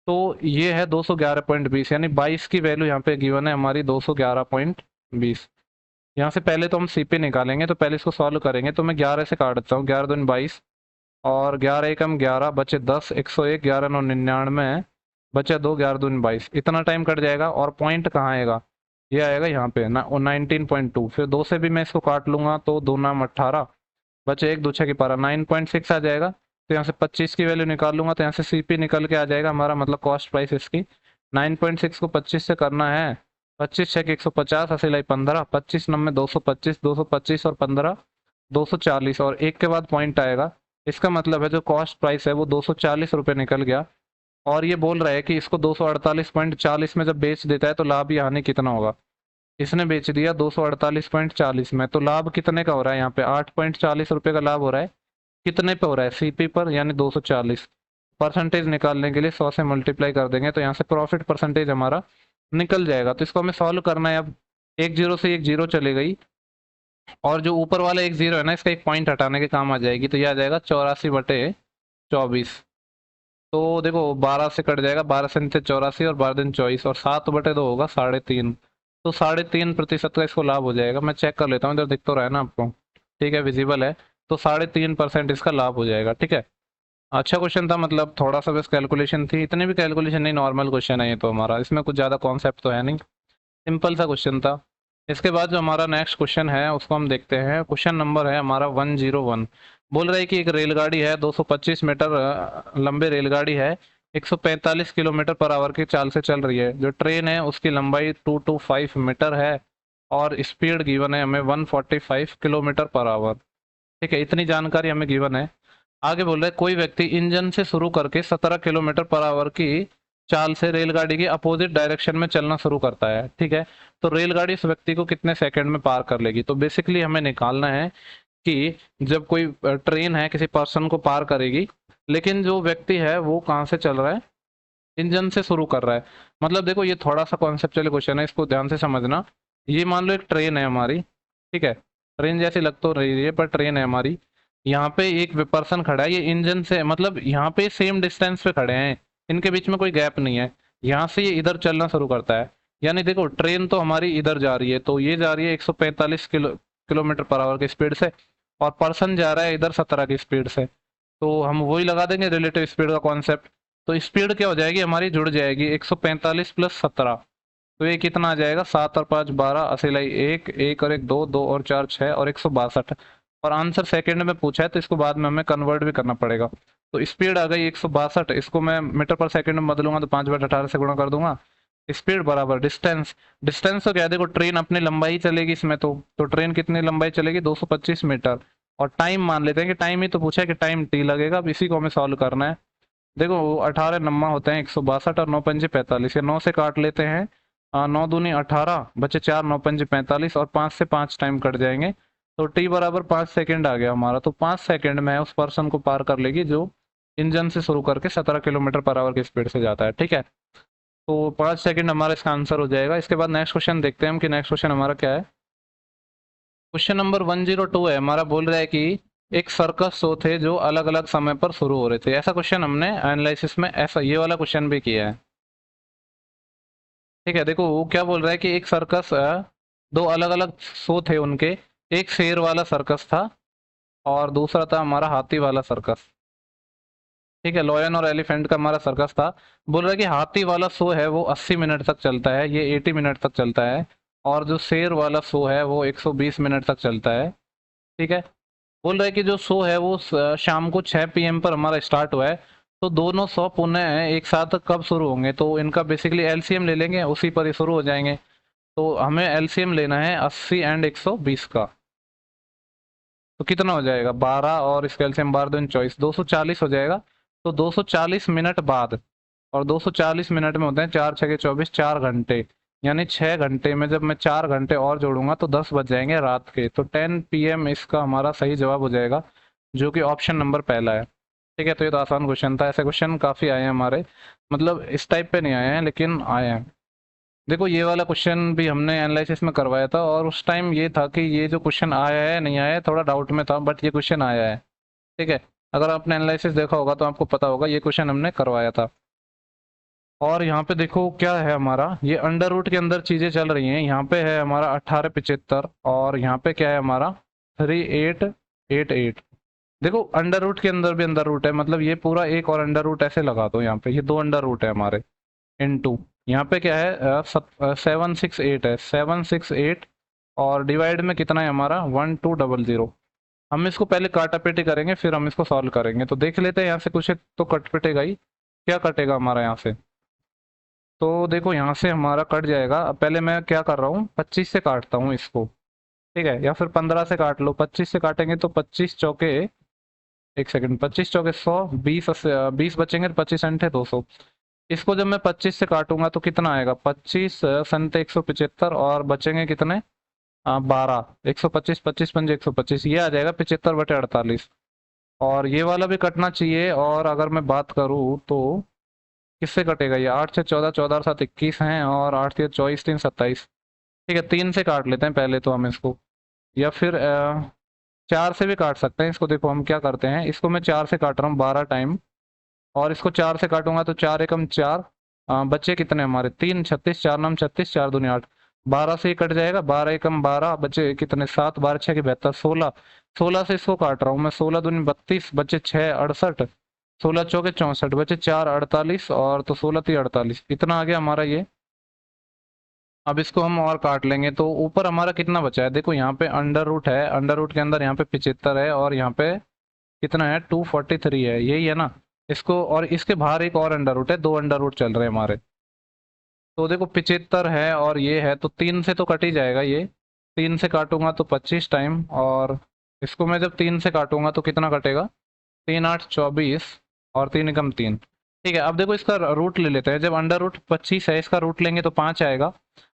[SPEAKER 1] तो ये है 211.20, यानी 22 की वैल्यू यहाँ पे गिवन है हमारी, 211.20। यहाँ से पहले तो हम सीपी निकालेंगे, तो पहले इसको सॉल्व करेंगे। तो मैं 11 से काट देता हूँ, 11 दूनी 22, और 11 एकम 11, बचे 10, 101, 11 9 99, बचे 2, 11 दूनी 22। इतना टाइम कट जाएगा, और पॉइंट कहाँ आएगा, ये आएगा यहाँ पे ना, 19.2। फिर 2 से भी मैं इसको काट लूंगा, तो 2 नाम 18, बचे 1 2 6 की पारा 9.6 आ जाएगा। तो यहाँ से 25 की वैल्यू निकाल लूंगा, तो यहाँ से सीपी निकल के आ जाएगा हमारा, मतलब कॉस्ट प्राइस इसकी। 9.6 को 25 से करना है, 25 छः 150, अस्सी लाई 15, 25 नम्बे 225, 225 और 15 240, और एक के बाद पॉइंट आएगा। इसका मतलब है जो कॉस्ट प्राइस है वो 240 रुपये निकल गया। और ये बोल रहा है कि इसको 248.40 में जब बेच देता है तो लाभ या हानि कितना होगा। इसने बेच दिया 248.40 में, तो लाभ कितने का हो रहा है, यहाँ पे 8.40 रुपये का लाभ हो रहा है। कितने पे हो रहा है, सीपी पर, यानी 240। परसेंटेज निकालने के लिए 100 से मल्टीप्लाई कर देंगे, तो यहाँ से प्रॉफिट परसेंटेज हमारा निकल जाएगा। तो इसको हमें सॉल्व करना है। अब एक जीरो से एक जीरो चली गई, और जो ऊपर वाला एक जीरो है ना, इसका एक पॉइंट हटाने के काम आ जाएगी, तो यह आ जाएगा 84/24। तो देखो 12 से कट जाएगा, 12 से 84 और 12 दिन 24 और 7/2 होगा 3.5। तो 3.5% का इसको लाभ हो जाएगा। मैं चेक कर लेता हूँ, इधर दिख तो रहा है ना आपको? ठीक है, विजिबल है। तो 3.5% इसका लाभ हो जाएगा। ठीक है, अच्छा क्वेश्चन था, मतलब थोड़ा सा बस कैलकुलेशन थी, इतनी भी कैलकुलेशन नहीं, नॉर्मल क्वेश्चन है ये तो हमारा, इसमें कुछ ज़्यादा कॉन्सेप्ट तो है नहीं, सिंपल सा क्वेश्चन था। इसके बाद जो हमारा नेक्स्ट क्वेश्चन है उसको हम देखते हैं। क्वेश्चन नंबर है हमारा 101। बोल रहा है कि एक रेलगाड़ी है, 225 मीटर लंबे रेलगाड़ी है, 145 किलोमीटर पर आवर की चाल से चल रही है। जो ट्रेन है उसकी लंबाई 225 मीटर है और स्पीड गिवन है हमें 145 किलोमीटर पर आवर। ठीक है, इतनी जानकारी हमें गिवन है। आगे बोल रहे कोई व्यक्ति इंजन से शुरू करके 17 किलोमीटर पर आवर की चाल से रेलगाड़ी की अपोजिट डायरेक्शन में चलना शुरू करता है। ठीक है, तो रेलगाड़ी उस व्यक्ति को कितने सेकंड में पार कर लेगी? तो बेसिकली हमें निकालना है कि जब कोई ट्रेन है किसी पर्सन को पार करेगी, लेकिन जो व्यक्ति है वो कहाँ से चल रहा है? इंजन से शुरू कर रहा है। मतलब देखो ये थोड़ा सा कॉन्सेप्चुअल क्वेश्चन है, इसको ध्यान से समझना। ये मान लो एक ट्रेन है हमारी, ठीक है, ट्रेन जैसी लग तो रही है पर ट्रेन है हमारी। यहाँ पे एक पर्सन खड़ा है, ये इंजन से मतलब यहाँ पे सेम डिस्टेंस पे खड़े हैं, इनके बीच में कोई गैप नहीं है। यहाँ से ये इधर चलना शुरू करता है, यानी देखो ट्रेन तो हमारी इधर जा रही है, तो ये जा रही है 145 किलोमीटर पर आवर की स्पीड से, और पर्सन जा रहा है इधर 17 की स्पीड से। तो हम वही लगा देंगे रिलेटिव स्पीड का कॉन्सेप्ट। तो स्पीड क्या हो जाएगी हमारी? जुड़ जाएगी 145 + 17। तो ये कितना आ जाएगा? 7 और 5 12, असिलाई 1, 1 और 1 2, 2 और 4 6 और 162। और आंसर सेकंड में पूछा है तो इसको बाद में हमें कन्वर्ट भी करना पड़ेगा। तो स्पीड आ गई 162, इसको मैं मीटर पर सेकंड में बदलूंगा तो 5/18 से गुणा कर दूंगा। स्पीड बराबर डिस्टेंस। डिस्टेंस तो क्या है, देखो ट्रेन अपनी लंबाई चलेगी इसमें, तो ट्रेन कितनी लंबाई चलेगी? 225 मीटर। और टाइम मान लेते हैं कि टाइम ही तो पूछा है कि टाइम टी लगेगा, अब इसी को हमें सॉल्व करना है। देखो 18 नम्मा होते हैं 162 और 9 पंजे 45, ये 9 से काट लेते हैं। 9 दूनी 18, बचे 4, 9 पंजे 45 और 5 से 5 टाइम कट जाएंगे। तो टी बराबर 5 सेकंड आ गया हमारा। तो 5 सेकंड में उस पर्सन को पार कर लेगी जो इंजन से शुरू करके 17 किलोमीटर पर आवर की स्पीड से जाता है। ठीक है, तो 5 सेकंड हमारा इसका आंसर हो जाएगा। इसके बाद नेक्स्ट क्वेश्चन देखते हैं हम कि नेक्स्ट क्वेश्चन हमारा क्या है। क्वेश्चन नंबर 102 है हमारा, बोल रहा है कि एक सर्कस शो थे जो अलग अलग समय पर शुरू हो रहे थे। ऐसा क्वेश्चन हमने एनालिसिस में ऐसा ये वाला क्वेश्चन भी किया है। ठीक है, देखो वो क्या बोल रहा है कि एक सर्कस, दो अलग अलग शो थे उनके। एक शेर वाला सर्कस था और दूसरा था हमारा हाथी वाला सर्कस। ठीक है, लॉयन और एलिफेंट का हमारा सर्कस था। बोल रहा है कि हाथी वाला शो है वो 80 मिनट तक चलता है, ये 80 मिनट तक चलता है। और जो शेर वाला शो है वो 120 मिनट तक चलता है। ठीक है, बोल रहा है कि जो शो है वो शाम को 6 PM पर हमारा स्टार्ट हुआ है। तो दोनों शो पुनः एक साथ कब शुरू होंगे? तो इनका बेसिकली एलसीएम ले लेंगे, उसी पर ही शुरू हो जाएंगे। तो हमें एलसीएम लेना है 80 एंड 120 का। तो कितना हो जाएगा? 12 और इसका एलसीएम 12 दूनी 24, 240 हो जाएगा। तो 240 मिनट बाद, और 240 मिनट में होते हैं 4 6 के 24, 4 घंटे। यानी 6 घंटे में जब मैं 4 घंटे और जोड़ूंगा तो 10 बज जाएंगे रात के। तो 10 PM इसका हमारा सही जवाब हो जाएगा, जो कि ऑप्शन नंबर पहला है। ठीक है, तो ये तो आसान क्वेश्चन था। ऐसे क्वेश्चन काफ़ी आए हैं हमारे, मतलब इस टाइप पे नहीं आए हैं लेकिन आए हैं। देखो ये वाला क्वेश्चन भी हमने एनालिसिस में करवाया था, और उस टाइम ये था कि ये जो क्वेश्चन आया है नहीं आया है थोड़ा डाउट में था, बट ये क्वेश्चन आया है। ठीक है, अगर आपने एनालिसिस देखा होगा तो आपको पता होगा ये क्वेश्चन हमने करवाया था। और यहाँ पे देखो क्या है हमारा, ये अंडर रूट के अंदर चीजें चल रही हैं। यहाँ पे है हमारा 1875 और यहाँ पे क्या है हमारा 3888। देखो अंडर रूट के अंदर भी अंडर रूट है, मतलब ये पूरा एक और अंडर रूट ऐसे लगा दो। यहाँ पे ये दो अंडर रूट है हमारे इन टू। यहाँ पे क्या है 768 है, 768। और डिवाइड में कितना है हमारा 1200। हम इसको पहले काटापेटी करेंगे फिर हम इसको सॉल्व करेंगे। तो देख लेते हैं यहाँ से कुछ तो कट पिटेगा ही। क्या कटेगा हमारा यहाँ से? तो देखो यहाँ से हमारा कट जाएगा। अब पहले मैं क्या कर रहा हूँ, 25 से काटता हूँ इसको। ठीक है, या फिर 15 से काट लो। 25 से काटेंगे तो 25 चौके, एक सेकंड, 25 चौके 100, 20 बचेंगे, 25 अंठे 200। इसको जब मैं 25 से काटूंगा तो कितना आएगा? 25 संते 175 और बचेंगे कितने? 12। 125, 25 पंजे 125, ये आ जाएगा 75/48। और ये वाला भी कटना चाहिए। और अगर मैं बात करूँ तो किससे कटेगा ये? 8 से 14, 14 और 7 21 हैं, और 8 से 24, 3 27। ठीक है, 3 से काट लेते हैं पहले तो हम इसको, या फिर 4 से भी काट सकते हैं इसको। देखो हम क्या करते हैं, इसको मैं 4 से काट रहा हूँ 12 टाइम। और इसको 4 से काटूंगा तो 4 एकम 4, बच्चे कितने हमारे 3, 36, 4 नम 36, 4 दूनी 8, 12 से ही कट जाएगा, 12 एकम 12, बच्चे कितने 7, 12 6 की 72, 16, 16 से इसको काट रहा हूँ मैं, 16 दूनी 32, बच्चे 6 68, 16 चौके 64, बच्चे 4 48, और तो 16 3 48, इतना आ गया हमारा ये। अब इसको हम और काट लेंगे तो ऊपर हमारा कितना बचा है, देखो यहाँ पे अंडर रूट है, अंडर रूट के अंदर यहाँ पे 75 है, और यहाँ पे कितना है 243 है, यही है ना। इसको और इसके बाहर एक और अंडर रूट है, 2 अंडर रूट चल रहे हैं हमारे। तो देखो 75 है और ये है, तो 3 से तो कट ही जाएगा ये, 3 से काटूंगा तो 25 टाइम, और इसको मैं जब 3 से काटूंगा तो कितना कटेगा, 3 8 24, और 3 एकम 3। ठीक है, अब देखो इसका रूट ले लेते हैं, जब अंडर रूट 25 है इसका रूट लेंगे तो 5 आएगा,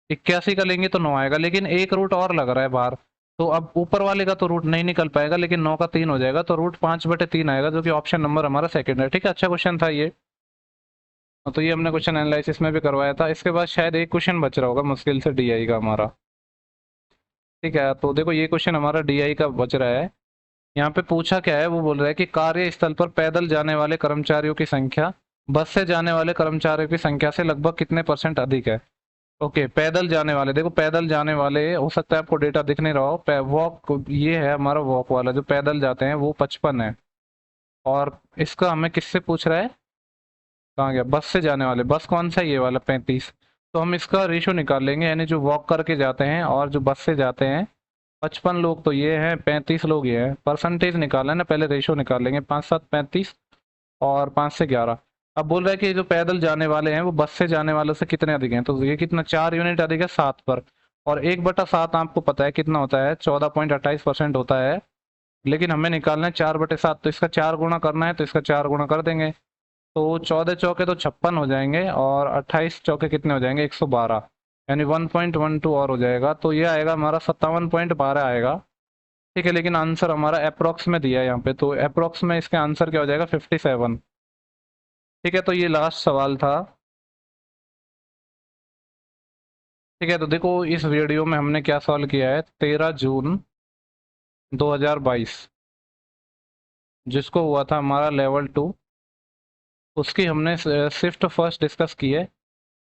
[SPEAKER 1] 81 का लेंगे तो 9 आएगा, लेकिन एक रूट और लग रहा है बाहर, तो अब ऊपर वाले का तो रूट नहीं निकल पाएगा, लेकिन 9 का 3 हो जाएगा, तो रूट 5/3 आएगा, जो कि ऑप्शन नंबर हमारा सेकंड है। ठीक है, अच्छा क्वेश्चन था ये। तो ये हमने क्वेश्चन एनालिसिस में भी करवाया था। इसके बाद शायद एक क्वेश्चन बच रहा होगा मुश्किल से डीआई का हमारा। ठीक है, तो देखो ये क्वेश्चन हमारा डीआई का बच रहा है। यहाँ पे पूछा क्या है, वो बोल रहा है कि कार्यस्थल पर पैदल जाने वाले कर्मचारियों की संख्या बस से जाने वाले कर्मचारियों की संख्या से लगभग कितने % अधिक है। ओके, पैदल जाने वाले, देखो पैदल जाने वाले, हो सकता है आपको डेटा दिख नहीं रहा हो, वॉक ये है हमारा, वॉक वाला जो पैदल जाते हैं वो 55 है, और इसका हमें किससे पूछ रहा है, कहाँ गया, बस से जाने वाले, बस कौन सा है, ये वाला 35। तो हम इसका रेशो निकाल लेंगे, यानी जो वॉक करके जाते हैं और जो बस से जाते हैं, 55 लोग तो ये हैं, 35 लोग ये हैं, परसेंटेज निकालना है ना, पहले रेशो निकाल लेंगे, 5 7 35, और 5 से 11। अब बोल रहा है कि जो पैदल जाने वाले हैं वो बस से जाने वालों से कितने अधिक हैं, तो ये कितना 4 यूनिट अधिक है 7 पर, और 1/7 आपको पता है कितना होता है, 14.28% होता है, लेकिन हमें निकालना है 4/7, तो इसका 4 गुना करना है, तो इसका 4 गुना कर देंगे, तो 14 चौके तो 56 हो जाएंगे, और 28 चौके कितने हो जाएंगे 112, यानी 1.12 और हो जाएगा, तो ये आएगा हमारा 57.12 आएगा। ठीक है, लेकिन आंसर हमारा अप्रोक्स में दिया है यहाँ पे, तो अप्रोक्स में इसका आंसर क्या हो जाएगा 57। ठीक है, तो ये लास्ट सवाल था। ठीक है, तो देखो इस वीडियो में हमने क्या सॉल्व किया है, 13 जून 2022 जिसको हुआ था हमारा लेवल 2, उसकी हमने शिफ्ट फर्स्ट डिस्कस की है।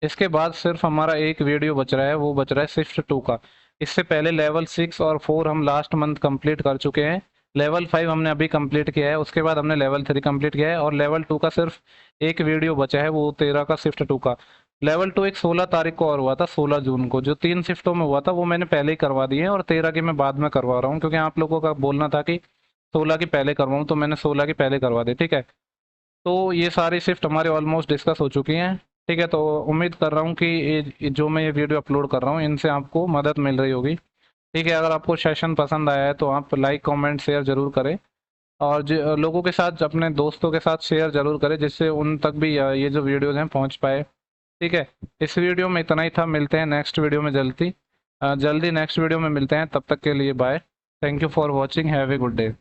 [SPEAKER 1] इसके बाद सिर्फ हमारा एक वीडियो बच रहा है, वो बच रहा है शिफ्ट 2 का। इससे पहले लेवल 6 और 4 हम लास्ट मंथ कंप्लीट कर चुके हैं, लेवल 5 हमने अभी कंप्लीट किया है, उसके बाद हमने लेवल 3 कंप्लीट किया है, और लेवल 2 का सिर्फ एक वीडियो बचा है, वो 13 का शिफ्ट 2 का। लेवल 2 एक 16 तारीख को और हुआ था, 16 जून को, जो 3 शिफ्टों में हुआ था वो मैंने पहले ही करवा दिए हैं, और 13 की मैं बाद में करवा रहा हूँ, क्योंकि आप लोगों का बोलना था कि 16 की पहले करवाऊँ, तो मैंने 16 की पहले करवा दी। ठीक है, तो ये सारी शिफ्ट हमारे ऑलमोस्ट डिस्कस हो चुकी हैं। ठीक है, तो उम्मीद कर रहा हूँ कि जो मैं ये वीडियो अपलोड कर रहा हूँ इनसे आपको मदद मिल रही होगी। ठीक है, अगर आपको सेशन पसंद आया है तो आप लाइक कमेंट शेयर जरूर करें, और लोगों के साथ, अपने दोस्तों के साथ शेयर जरूर करें, जिससे उन तक भी ये जो वीडियोज़ हैं पहुँच पाए। ठीक है, इस वीडियो में इतना ही था, मिलते हैं नेक्स्ट वीडियो में जल्दी नेक्स्ट वीडियो में मिलते हैं, तब तक के लिए bye. Thank you for watching, have a good day.